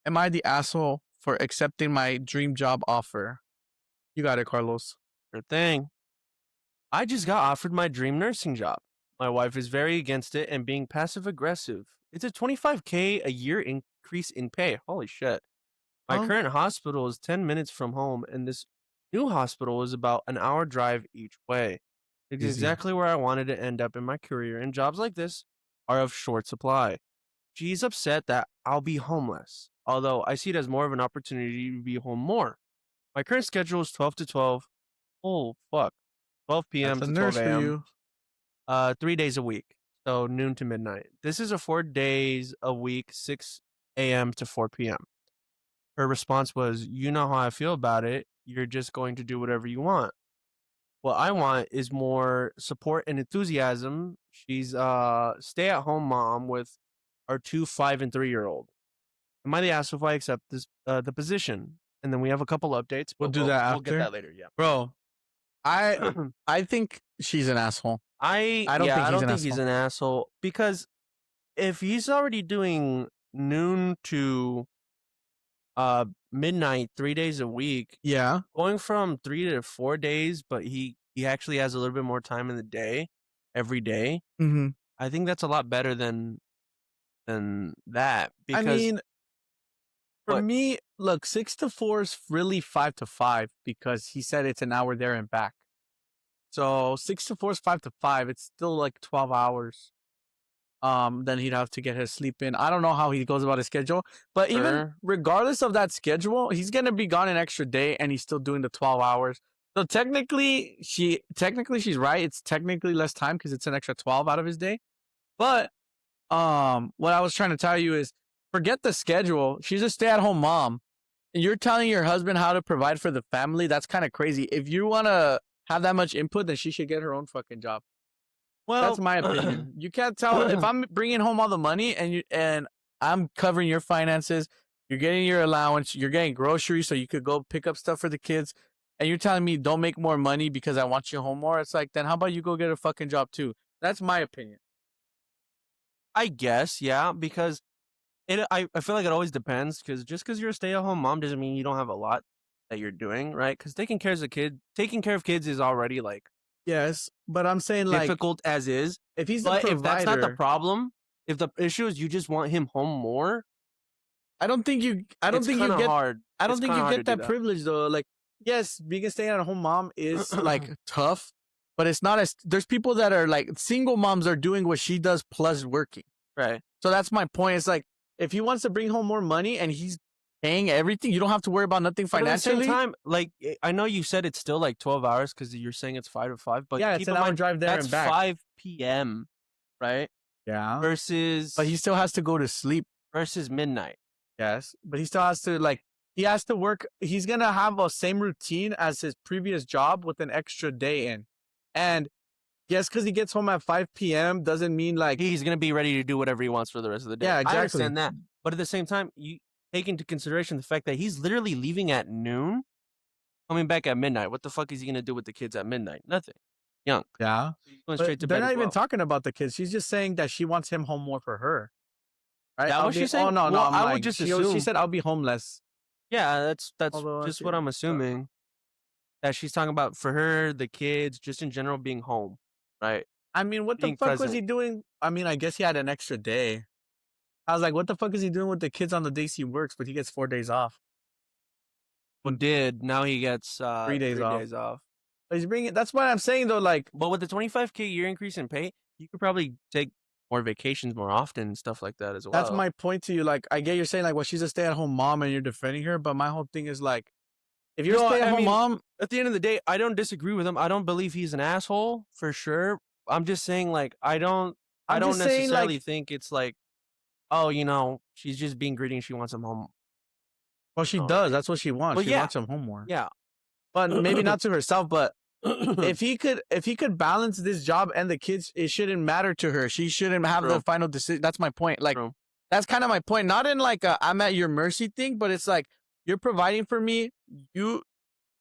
Am I the asshole for accepting my dream job offer? You got it, Carlos. Sure thing. I just got offered my dream nursing job. My wife is very against it and being passive aggressive. It's a $25K a year increase in pay. Holy shit. My current hospital is 10 minutes from home, and this new hospital is about an hour drive each way. It's Easy. exactly where I wanted to end up in my career, and jobs like this are of short supply. She's upset that I'll be homeless, although I see it as more of an opportunity to be home more. My current schedule is 12 to 12. Oh, fuck. 12 p.m. That's a to 12 nurse for a.m. you. 3 days a week, so noon to midnight. This is a 4 days a week, 6 a.m. to 4 p.m. Her response was, "You know how I feel about it. You're just going to do whatever you want. What I want is more support and enthusiasm." She's a stay-at-home mom with our 2, 5, and 3-year-old. Am I the asshole if I accept this the position? And then we have a couple updates. We'll do that We'll get after. that later. Yeah, Bro, I think she's an asshole. I don't think he's an asshole because if he's already doing noon to midnight 3 days a week, Yeah. going from 3 to 4 days, but he actually has a little bit more time in the day every day. Mm-hmm. I think that's a lot better than that because I mean, for me, look, 6 to 4 is really 5 to 5 because he said it's an hour there and back. So 6 to 4 is 5 to 5. It's still like 12 hours. Then he'd have to get his sleep in. I don't know how he goes about his schedule, but even regardless of that schedule, he's gonna be gone an extra day, and he's still doing the 12 hours. So technically, she's right. It's technically less time because it's an extra 12 out of his day. But what I was trying to tell you is, forget the schedule. She's a stay-at-home mom, and you're telling your husband how to provide for the family. That's kind of crazy. If you want to have that much input, then she should get her own fucking job. Well, that's my opinion. You can't tell if I'm bringing home all the money and I'm covering your finances. You're getting your allowance. You're getting groceries so you could go pick up stuff for the kids. And you're telling me don't make more money because I want you home more. It's like, then how about you go get a fucking job too? That's my opinion. I guess, yeah, because I feel like it always depends because just because you're a stay-at-home mom doesn't mean you don't have a lot that you're doing, right? Because taking care of kids is already like yes, but I'm saying like difficult as is. If he's if that's not the problem, if the issue is you just want him home more, I don't think you get that privilege though. Like, yes, being a stay-at-home mom is like tough, but it's not as there's people that are like single moms are doing what she does plus working. Right. So that's my point. It's like if he wants to bring home more money and he's paying everything, you don't have to worry about nothing financially. But at the same time, like I know you said it's still like 12 hours because you're saying it's 5 to 5, but yeah, it's an hour drive there and back. That's 5 p.m. right? Yeah. Versus, but he still has to go to sleep. Versus midnight. Yes, but he still has to he has to work. He's gonna have the same routine as his previous job with an extra day in, and yes, because he gets home at 5 p.m. doesn't mean like he's gonna be ready to do whatever he wants for the rest of the day. Yeah, exactly. I understand that, but at the same time, you take into consideration the fact that he's literally leaving at noon, coming back at midnight. What the fuck is he gonna do with the kids at midnight? Nothing. Young. Yeah. He's going straight to bed. They're not even talking about the kids. She's just saying that she wants him home more for her. Right? That what she's saying? Oh no, well, I would just assume. She said I'll be homeless. Yeah, that's just what I'm assuming. That she's talking about for her, the kids, just in general being home, right? I mean, what the fuck was he doing? I mean, I guess he had an extra day. I was like, what the fuck is he doing with the kids on the days he works? But he gets 4 days off. Now he gets 3 days off. Days off. He's bringing. That's what I'm saying though. Like, but with the $25K year increase in pay, you could probably take more vacations more often and stuff like that as well. That's my point to you. Like, I get you're saying like, well, she's a stay-at-home mom and you're defending her, but my whole thing is like, if you're a stay-at-home mom, at the end of the day, I don't disagree with him. I don't believe he's an asshole for sure. I'm just saying like, I don't necessarily think it's like, oh, she's just being greedy and she wants him home. Well, she does. That's what she wants. She wants him home more. Yeah. But maybe not to herself, but if he could balance this job and the kids, it shouldn't matter to her. She shouldn't have the final decision. That's my point. Like, that's kind of my point. Not in like a I'm at your mercy thing, but it's like you're providing for me. You're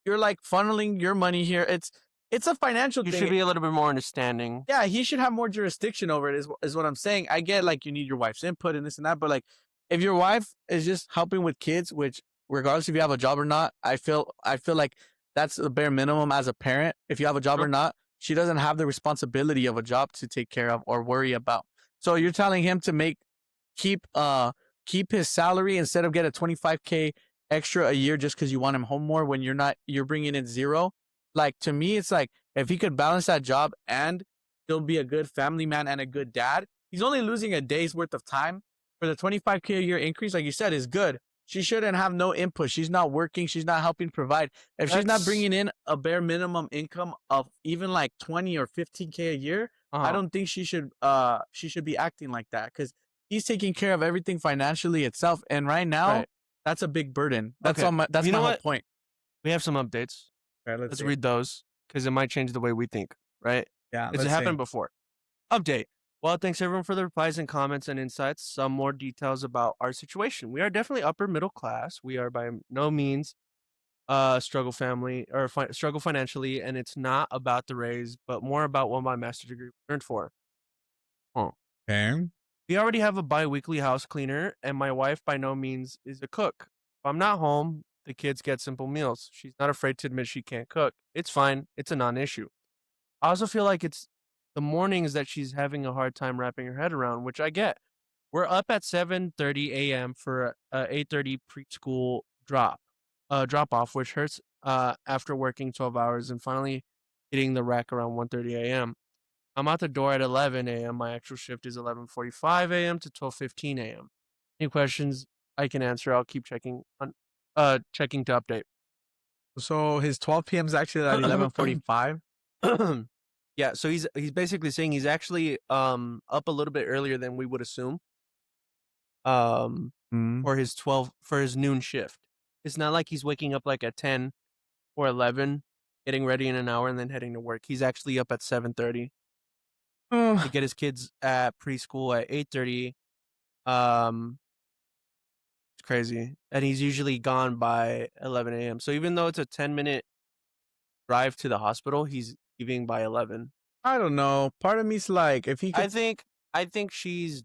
like funneling your money here. It's a financial thing. You should be a little bit more understanding. Yeah, he should have more jurisdiction over it, is what I'm saying. I get like you need your wife's input and this and that, but like if your wife is just helping with kids, which regardless if you have a job or not, I feel like that's the bare minimum as a parent. If you have a job or not, she doesn't have the responsibility of a job to take care of or worry about. So you're telling him to keep his salary instead of get a $25K extra a year just because you want him home more when you're bringing in zero. Like, to me, it's like if he could balance that job and still be a good family man and a good dad, he's only losing a day's worth of time. For the $25K a year increase, like you said, is good. She shouldn't have no input. She's not working. She's not helping provide. If she's not bringing in a bare minimum income of even like 20 or 15K a year, I don't think she should be acting like that, because he's taking care of everything financially itself. And right now, that's a big burden. That's my whole point. We have some updates. Right, let's read those, because it might change the way we think, right? Yeah. Because it happened before. Update. Well, thanks everyone for the replies and comments and insights. Some more details about our situation. We are definitely upper middle class. We are by no means struggle financially, and it's not about the raise, but more about what my master's degree earned for. Okay. We already have a bi-weekly house cleaner, and my wife by no means is a cook. If I'm not home, the kids get simple meals. She's not afraid to admit she can't cook. It's fine. It's a non-issue. I also feel like it's the mornings that she's having a hard time wrapping her head around, which I get. We're up at 7:30 a.m. for a 8:30 preschool drop off, which hurts after working 12 hours and finally hitting the rack around 1:30 a.m. I'm out the door at 11 a.m. My actual shift is 11:45 a.m. to 12:15 a.m. Any questions I can answer, I'll keep checking to update. So his 12 p.m. is actually at 11:45. Yeah, so he's basically saying he's actually up a little bit earlier than we would assume. For his noon shift. It's not like he's waking up like at 10 or 11, getting ready in an hour and then heading to work. He's actually up at 7:30 to get his kids at preschool at 8:30. It's crazy. And he's usually gone by 11 a.m. So even though it's a 10-minute drive to the hospital, he's leaving by 11. I don't know. Part of me's like, if he could... I think she's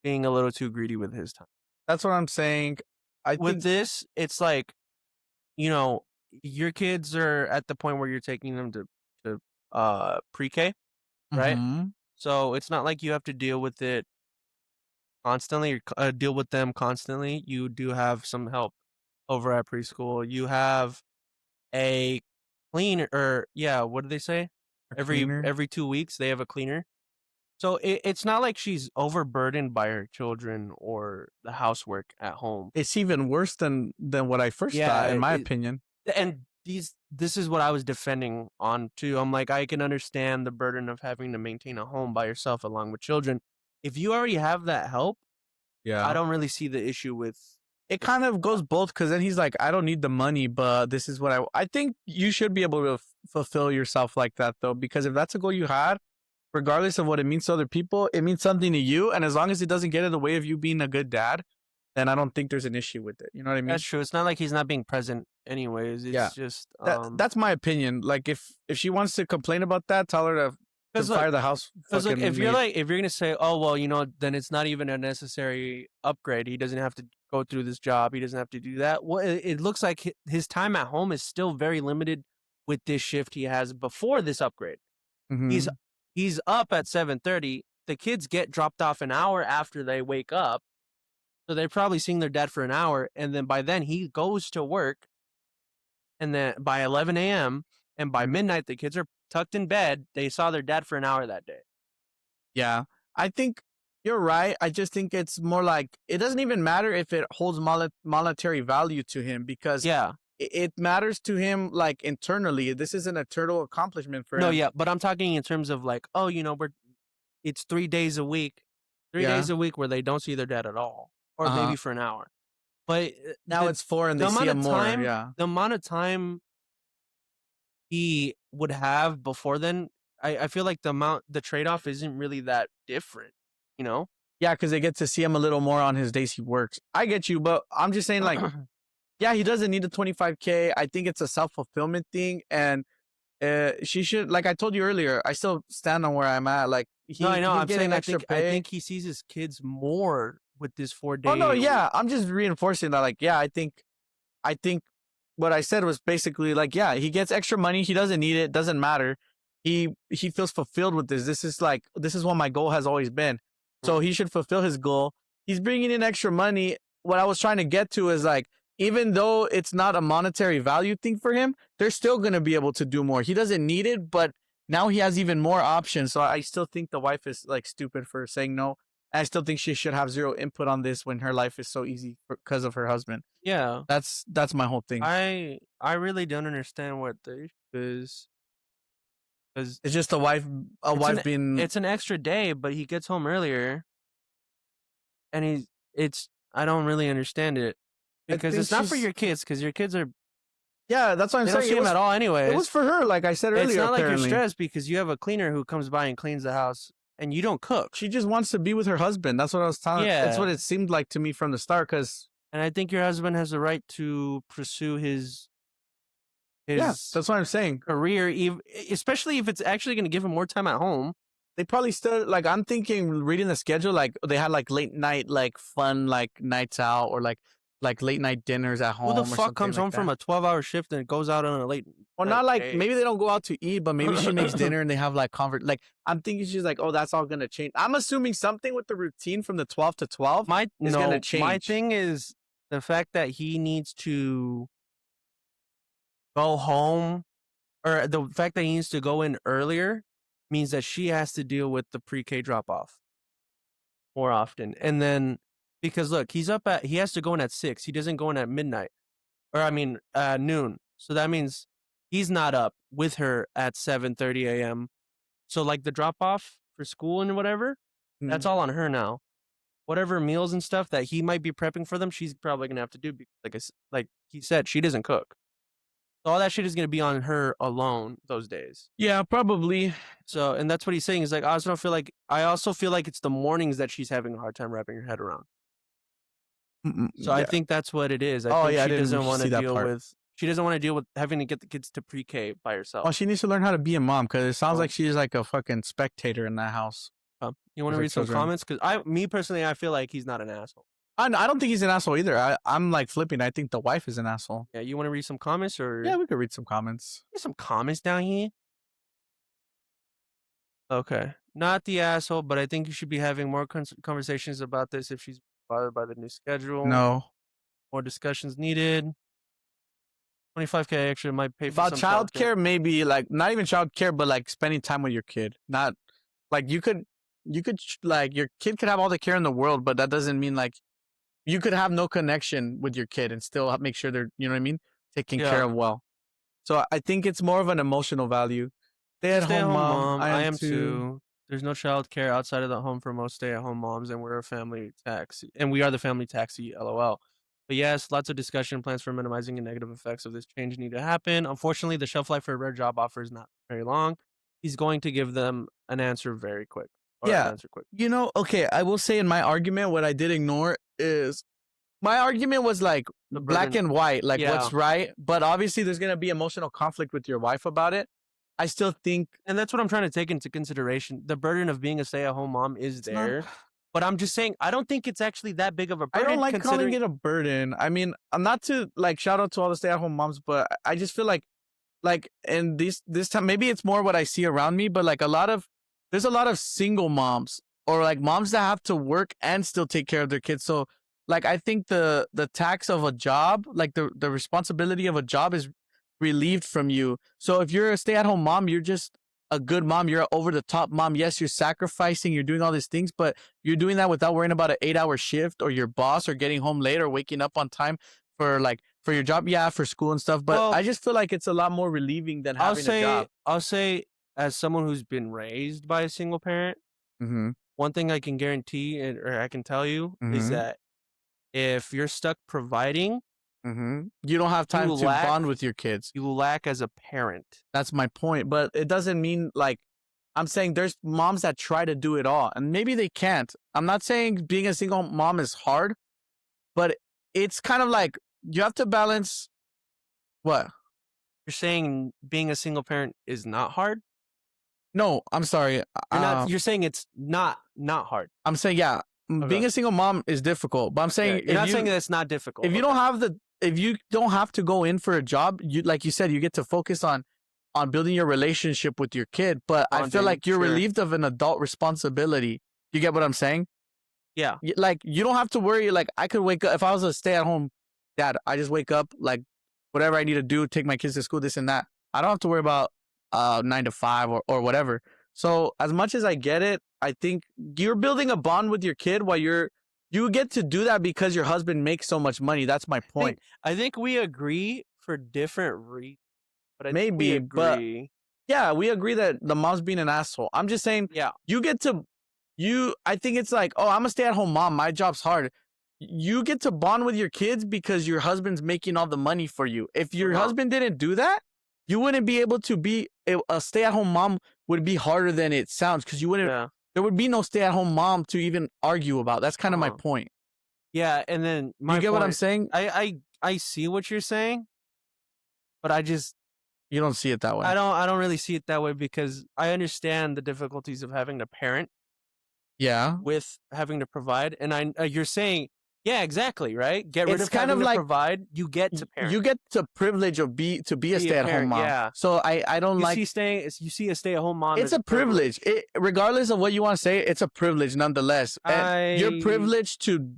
being a little too greedy with his time. That's what I'm saying. With this, it's like, your kids are at the point where you're taking them to pre-K, right? Mm-hmm. So it's not like you have to deal with it constantly or deal with them constantly. You do have some help over at preschool. You have a cleaner, or what do they say? Every 2 weeks they have a cleaner. So it's not like she's overburdened by her children or the housework at home. It's even worse than what I first thought, in my opinion. And this is what I was defending on too. I'm like, I can understand the burden of having to maintain a home by yourself along with children. If you already have that help, I don't really see the issue with. It kind of goes both, because then he's like, I don't need the money, but this is what I think you should be able to fulfill yourself like that, though, because if that's a goal you had, regardless of what it means to other people, it means something to you. And as long as it doesn't get in the way of you being a good dad, then I don't think there's an issue with it. You know what I mean? That's true. It's not like he's not being present anyways. It's just... that's my opinion. Like, if she wants to complain about that, tell her to fire the house. Because if you're going to say, oh, well, then it's not even a necessary upgrade. He doesn't have to go through this job. He doesn't have to do that. Well, it looks like his time at home is still very limited with this shift he has before this upgrade. Mm-hmm. He's up at 7:30. The kids get dropped off an hour after they wake up. So they're probably seeing their dad for an hour. And then by then he goes to work. And then by 11 a.m. and by midnight, the kids are tucked in bed. They saw their dad for an hour that day. Yeah, I think you're right. I just think it's more like, it doesn't even matter if it holds monetary value to him, because it matters to him like internally. This is an eternal accomplishment for him. No, yeah, but I'm talking in terms of like, it's 3 days a week. 3 days a week where they don't see their dad at all, or maybe for an hour. But now it's 4 and they see him more. The amount of time he would have before then, I feel like the trade-off isn't really that different, you know? Yeah, because they get to see him a little more on his days he works. I get you, but I'm just saying, like, yeah, he doesn't need the 25K. I think it's a self-fulfillment thing, and she should, like I told you earlier, I still stand on where I'm at. Like, No, I know, he's I'm getting saying extra I pay. think he sees his kids more with this Oh no, 4-day a week. yeah, I'm just reinforcing that. Like, yeah, I think what I said was basically like, yeah, he gets extra money. He doesn't need it. Doesn't matter. He feels fulfilled with this. This is what my goal has always been. So Mhm. he should fulfill his goal. He's bringing in extra money. What I was trying to get to is like, even though it's not a monetary value thing for him, they're still going to be able to do more. He doesn't need it, but now he has even more options. So I still think the wife is like stupid for saying no. I still think she should have zero input on this when her life is so easy because of her husband. Yeah. That's my whole thing. I really don't understand what the issue is, 'cause It's just a it's wife being. an extra day, but he gets home earlier, and I don't really understand it, I because think it's not for she's. your kids, because your kids are Yeah, that's what I'm they don't saying. see him at all It was anyways. for her, like I said It's earlier. not like you're Apparently, stressed because you have a cleaner who comes by and cleans the house, and you don't cook. she just wants to be with her husband. That's what I was telling. That's what Yeah, it seemed like to me from the start. Because and I think your husband has the right to pursue yeah, his that's what I'm saying. career, especially if it's actually gonna give him more time at home. They probably still like. I'm thinking reading the schedule. Like they had like late night, like fun, like nights out, or like late night dinners at Who the home or fuck something comes like home from that. a 12-hour shift and goes out on a late Or night not like day? maybe they don't go out to eat, but maybe she makes dinner and they have like convert. Like I'm thinking she's like, oh, that's all gonna change. I'm assuming something with the routine from the 12 to 12 is gonna My change. thing is the fact that he needs to go home, or the fact that he needs to go in earlier means that she has to deal with the pre-K drop off more often. And then, because look, he has to go in at 6. He doesn't go in at midnight, or I mean, noon. So that means he's not up with her at 7:30 a.m. So like the drop off for school and whatever, that's Mhm. all on her now. Whatever meals and stuff that he might be prepping for them, she's probably gonna have to do. Like he said, she doesn't cook. So all that shit is gonna be on her alone those days. Yeah, probably. So, and that's what he's saying. Is like, I also feel like it's the mornings that she's having a hard time wrapping her head around. So I Yeah. think that's what it is. I Oh think yeah, I she didn't doesn't want to see that deal part. with having to get the kids to pre-K by Oh, herself. she needs to learn how to be a mom because it sounds Oh. like she's like a fucking spectator in that house You want with to her read some children. comments? Because me personally, I feel like he's not an asshole. I don't think he's an asshole either. I'm like flipping. I think the wife is an asshole. Yeah, you want to read some comments, Yeah, or we could read some comments. there's some comments down here? Okay, not the asshole, but I think you should be having more conversations about this if she's bothered by the new schedule. No. More discussions needed. 25K extra might pay for About some childcare. childcare, maybe like not even childcare, but like spending time with your kid. Not like like your kid could have all the care in the world, but that doesn't mean like you could have no connection with your kid and still make sure they're, you know what I mean, taken care Yeah, of well. So I think it's more of an emotional value. Stay at home stay-at-home mom. mom. I I am am too. too. There's no childcare outside of the home for most stay-at-home moms, and we're a family taxi, and we are the family taxi. LOL. But yes, lots of discussion plans for minimizing the negative effects of this change need to happen. Unfortunately, the shelf life for a rare job offer is not very long. He's going to give them an answer very quick, or an Yeah. answer quick. You know, okay, I will say in my argument, what I did ignore is my argument was like The black burden. and white, like Yeah. what's right. But obviously, there's going to be emotional conflict with your wife about it. I still think And that's what I'm trying to take into consideration. The burden of being a stay-at-home mom is it's not. there, but I'm just saying I don't think it's actually that big of a I burden. don't like calling considering it a burden. I mean, I'm not to like shout out to all the stay-at-home moms, but I just feel like and this time maybe it's more what I see around me, but like there's a lot of single moms or like moms that have to work and still take care of their kids. So like I think the tax of a job, like the responsibility of a job is relieved from you. So if you're a stay-at-home mom, you're just a good mom, you're an over-the-top mom. Yes, you're sacrificing, you're doing all these things, but you're doing that without worrying about an 8-hour shift or your boss or getting home late or waking up on time for your job, yeah, for school and stuff. But Well, I just feel like it's a lot more relieving than having a job. I'll say, as someone who's been raised by a single parent, Mm-hmm. one thing I can guarantee, or I can tell you, is Mm-hmm. that if you're stuck providing, You don't have time to bond with your kids. You lack as a parent. That's my point. But it doesn't mean like, I'm saying there's moms that try to do it all and maybe they can't. I'm not saying being a single mom is hard, but it's kind of like you have to balance what? You're saying being a single parent is not hard? No, I'm sorry. You're saying it's not hard. I'm saying, yeah, being a single mom is difficult, but I'm saying you're not saying that it's not difficult. If you don't have to go in for a job, you, like you said, you get to focus on building your relationship with your kid. But I feel like you're relieved of an adult responsibility. You get what I'm saying? Yeah. Like you don't have to worry. Like I could wake up if I was a stay-at-home dad. I just wake up, like whatever I need to do, take my kids to school, this and that. I don't have to worry about 9 to 5 or whatever. So as much as I get it, I think you're building a bond with your kid while you get to do that because your husband makes so much money. That's my point. I think we agree for different reasons. But maybe, but yeah, we agree that the mom's being an asshole. I'm just saying, you get to, I think it's like, oh, I'm a stay-at-home mom. My job's hard. You get to bond with your kids because your husband's making all the money for you. If your husband didn't do that, you wouldn't be able to be a stay-at-home mom. Would be harder than it sounds because you wouldn't. There would be no stay-at-home mom to even argue about. That's kind of my point. Yeah, and then you get what I'm saying? I see what you're saying, but you don't see it that way. I don't really see it that way because I understand the difficulties of having to parent. Yeah. With having to provide, and you're saying, yeah, exactly, right? Get rid of having to provide. You get to parent. You get the privilege of be a stay-at-home mom. Yeah. So I don't you see a stay-at-home mom. It's a privilege. Regardless of what you want to say, it's a privilege nonetheless. You're privileged to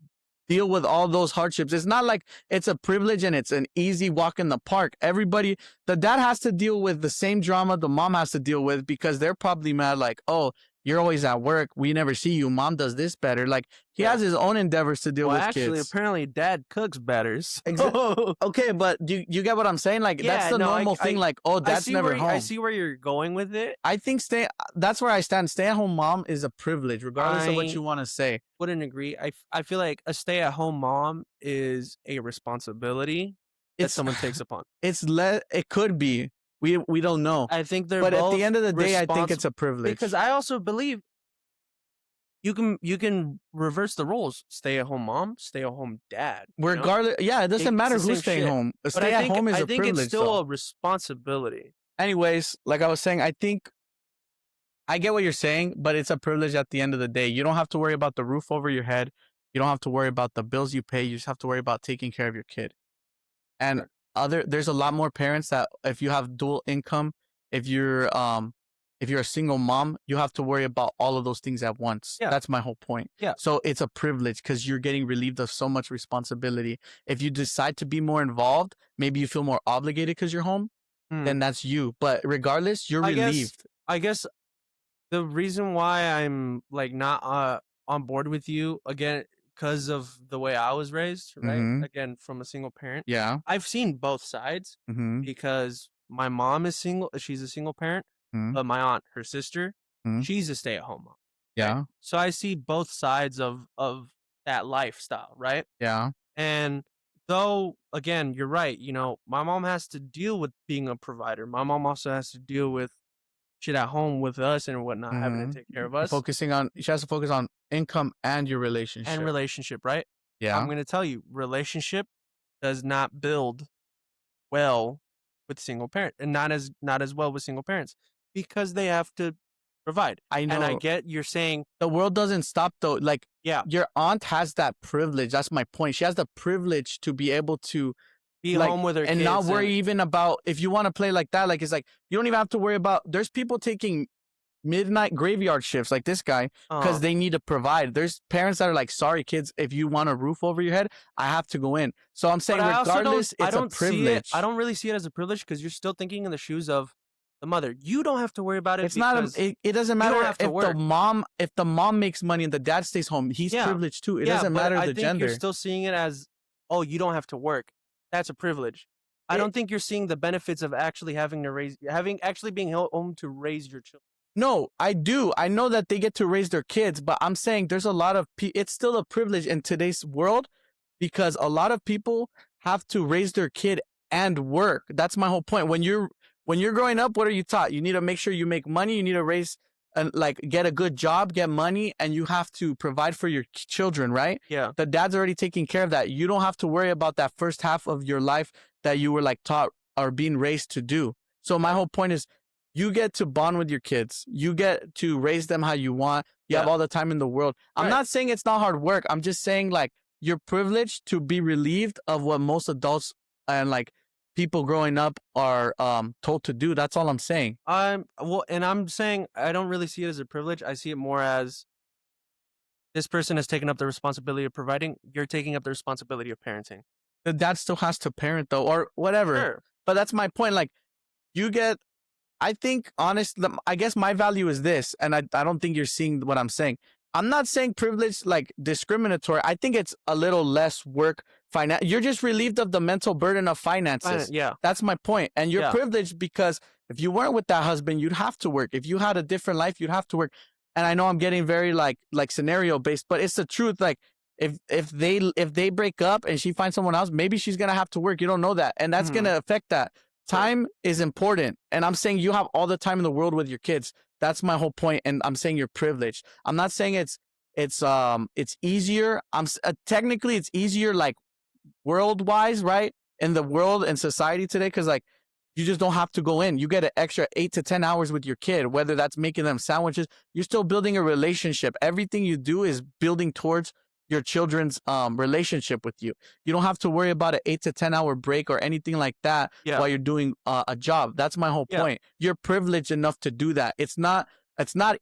deal with all those hardships. It's not like it's a privilege and it's an easy walk in the park. Everybody, the dad has to deal with the same drama the mom has to deal with because they're probably mad like, oh, you're always at work. We never see you. Mom does this better. Like he has his own endeavors to deal with kids. Apparently dad cooks better. Exactly. Okay, but you get what I'm saying? Like that's the normal thing. Like, oh, dad's never home. I see where you're going with it. I think that's where I stand. Stay-at-home mom is a privilege, regardless of what you want to say. Wouldn't agree. I feel like a stay-at-home mom is a responsibility that someone takes upon. It could be. We don't know. I think they're but both at the end of the day, I think it's a privilege. Because I also believe you can reverse the roles. Stay-at-home mom, stay-at-home dad. Regardless, it doesn't matter who's staying home. A stay-at-home is a privilege. I think it's still a responsibility. Anyways, like I was saying, I think I get what you're saying, but it's a privilege at the end of the day. You don't have to worry about the roof over your head. You don't have to worry about the bills you pay. You just have to worry about taking care of your kid. And there's a lot more parents that if you have dual income, if you're a single mom, you have to worry about all of those things at once. Yeah. That's my whole point. Yeah. So it's a privilege because you're getting relieved of so much responsibility. If you decide to be more involved, maybe you feel more obligated because you're home, then that's you. But regardless, you're relieved. I guess the reason why I'm like not on board with you again, because of the way I was raised, right? Again, from a single parent. Yeah. I've seen both sides because my mom is single. She's a single parent, but my aunt, her sister, she's a stay-at-home mom. Yeah. Right? So I see both sides of that lifestyle, right? Yeah. And though, again, you're right. My mom has to deal with being a provider. My mom also has to deal with shit at home with us and whatnot, having to take care of us. She has to focus on income and your relationship. And relationship, right? Yeah. I'm going to tell you, relationship does not build well with single parent and not as well with single parents because they have to provide. I know. And I get you're saying the world doesn't stop though. Like, your aunt has that privilege. That's my point. She has the privilege to be able to be home with her and kids not worry even about if you want to play like that. Like, it's like, you don't even have to worry about, there's people taking midnight graveyard shifts like this guy because they need to provide. There's parents that are like, sorry kids, if you want a roof over your head, I have to go in. So I'm saying regardless, it's a privilege. I don't really see it as a privilege because you're still thinking in the shoes of the mother. You don't have to worry about it. It's not. It doesn't matter if the mom makes money and the dad stays home. He's privileged too. It doesn't matter the gender. You're still seeing it as, oh, you don't have to work. That's a privilege. I don't think you're seeing the benefits of actually actually being home to raise your children. No, I do. I know that they get to raise their kids, but I'm saying there's a lot of it's still a privilege in today's world because a lot of people have to raise their kid and work. That's my whole point. When you're growing up, what are you taught? You need to make sure you make money. You need to raise and like get a good job, get money, and you have to provide for your children, right? Yeah. The dad's already taking care of that. You don't have to worry about that first half of your life that you were like taught or being raised to do. So my whole point is you get to bond with your kids. You get to raise them how you want. You have all the time in the world. I'm not saying it's not hard work. I'm just saying like you're privileged to be relieved of what most adults and like people growing up are told to do. That's all I'm saying. Well, and I'm saying I don't really see it as a privilege. I see it more as this person has taken up the responsibility of providing. You're taking up the responsibility of parenting. The dad still has to parent though, or whatever. Sure. But that's my point. Like you get, I think I guess my value is this, and I don't think you're seeing what I'm saying. I'm not saying privilege like discriminatory. I think it's a little less work. You're just relieved of the mental burden of finances. Yeah. That's my point. And you're privileged because if you weren't with that husband, you'd have to work. If you had a different life, you'd have to work. And I know I'm getting very like scenario based, but it's the truth. Like if they break up and she finds someone else, maybe she's gonna have to work. You don't know that, and that's gonna affect that. Time is important, and I'm saying you have all the time in the world with your kids. That's my whole point, and I'm saying you're privileged. I'm not saying it's easier. Technically it's easier like world wise, right? In the world and society today, because like you just don't have to go in. You get an extra 8 to 10 hours with your kid, whether that's making them sandwiches. You're still building a relationship. Everything you do is building towards your children's relationship with you. You don't have to worry about an 8 to 10 hour break or anything like that while you're doing a job. That's my whole point. You're privileged enough to do that. It's not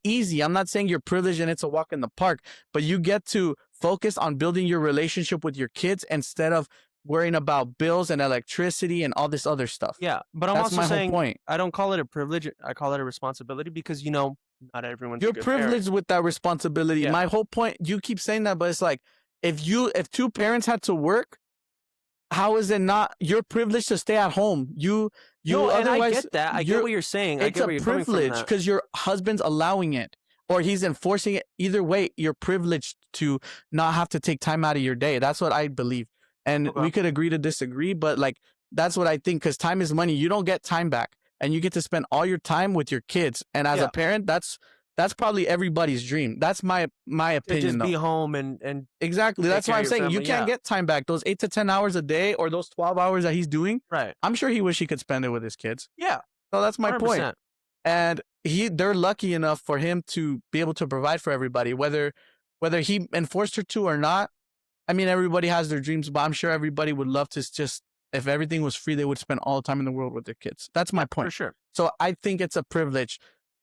easy. I'm not saying you're privileged and it's a walk in the park, but you get to focus on building your relationship with your kids instead of worrying about bills and electricity and all this other stuff. Yeah, but I'm That's also my saying whole point. I don't call it a privilege. I call it a responsibility because not everyone's You're a good privileged parent. with that responsibility. Yeah. My whole point, you keep saying that, but it's like if two parents had to work, how is it not you're privileged to stay at home? You No, and I otherwise get that. I get what you're saying. I it's get a where you're coming from privilege that. because your husband's allowing it or he's enforcing it. Either way, you're privileged to not have to take time out of your day. That's what I believe. And we could agree to disagree, but like that's what I think because time is money. You don't get time back, and you get to spend all your time with your kids. And as a parent, that's probably everybody's dream. That's my opinion. To just be though. home and Exactly. That's why I'm saying you can't get time back. Those 8 to 10 hours a day or those 12 hours that he's doing. right. I'm sure he wish he could spend it with his kids. Yeah, So that's my 100%. point. And they're lucky enough for him to be able to provide for everybody, whether he enforced her to or not. I mean, everybody has their dreams, but I'm sure everybody would love to just, if everything was free, they would spend all the time in the world with their kids. That's my point. For sure. So I think it's a privilege,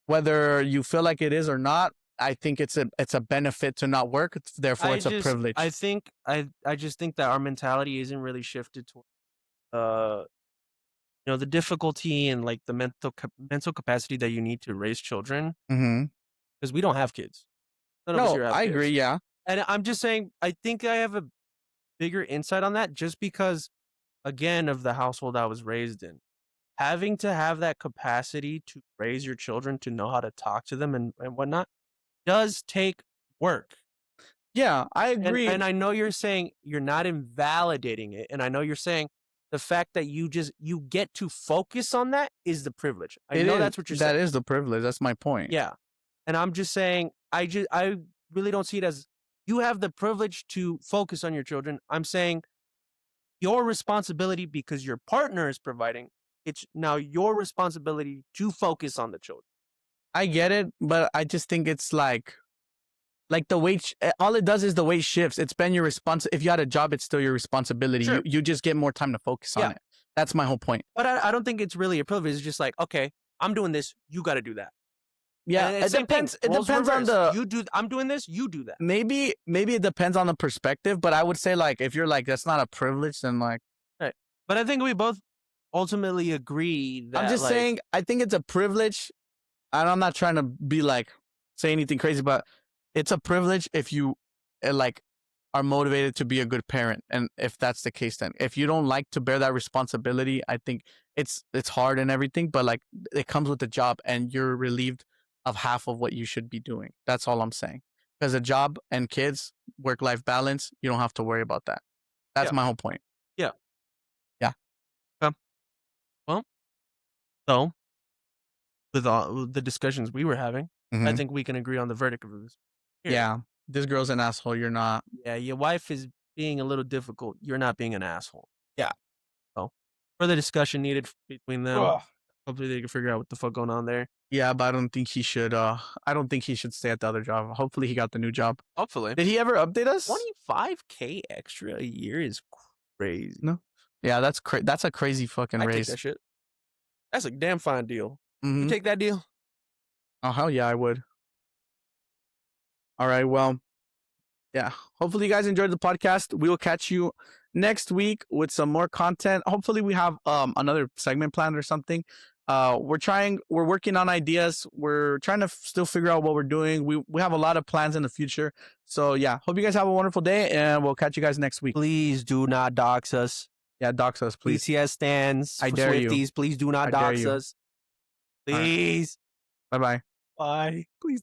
whether you feel like it is or not. I think it's a benefit to not work. Therefore, it's a privilege. I think I just think that our mentality isn't really shifted toward the difficulty and like the mental capacity that you need to raise children because we don't have kids. None of us here have I kids. agree. Yeah. And I'm just saying, I think I have a bigger insight on that just because, again, of the household I was raised in. Having to have that capacity to raise your children, to know how to talk to them and whatnot, does take work. Yeah, I agree. And I know you're saying you're not invalidating it. And I know you're saying the fact that you get to focus on that is the privilege. I know that's what you're saying. That is the privilege. That's my point. Yeah. And I'm just saying, I really don't see it as you have the privilege to focus on your children. I'm saying your responsibility because your partner is providing. It's now your responsibility to focus on the children. I get it, but I just think it's like the weight. All it does is the weight shifts. It's been your if you had a job, it's still your responsibility. Sure. You just get more time to focus on it. That's my whole point. But I don't think it's really a privilege. It's just like, okay, I'm doing this. You got to do that. Yeah, it depends. It depends on I'm doing this. You do that. Maybe it depends on the perspective, but I would say like if you're like that's not a privilege, then like. Right. But I think we both ultimately agree that I'm just saying I think it's a privilege, and I'm not trying to be like say anything crazy, but it's a privilege if you like are motivated to be a good parent, and if that's the case, then if you don't like to bear that responsibility, I think it's hard and everything, but like it comes with the job, and you're relieved of half of what you should be doing. That's all I'm saying. Because a job and kids, work-life balance, you don't have to worry about that. That's my whole point. Yeah. So, with all the discussions we were having, I Mhm. think we can agree on the verdict of this. Here. Yeah. This girl's an asshole. You're not. Yeah, your wife is being a little difficult. You're not being an asshole. Yeah. So, further discussion needed between them. Ugh. Hopefully, they can figure out what the fuck going on there. Yeah, but I don't think he should. I don't think he should stay at the other job. Hopefully, he got the new job. Hopefully, Did he ever update us? 25K extra a year is crazy. No. Yeah, that's That's a crazy fucking I take raise. that shit. That's a damn fine deal. You Mhm. take that deal? Oh hell yeah, I would. All right, well, yeah. Hopefully, you guys enjoyed the podcast. We will catch you next week with some more content. Hopefully, we have another segment planned or something. We're working on ideas. We're trying to still figure out what we're doing. We have a lot of plans in the future. So yeah, hope you guys have a wonderful day, and we'll catch you guys next week. Please do not dox us. Yeah, dox us, please. BTS stands. I dare you. Swifties, please do not I dare dox you. us. Please. Bye bye. Bye. Please.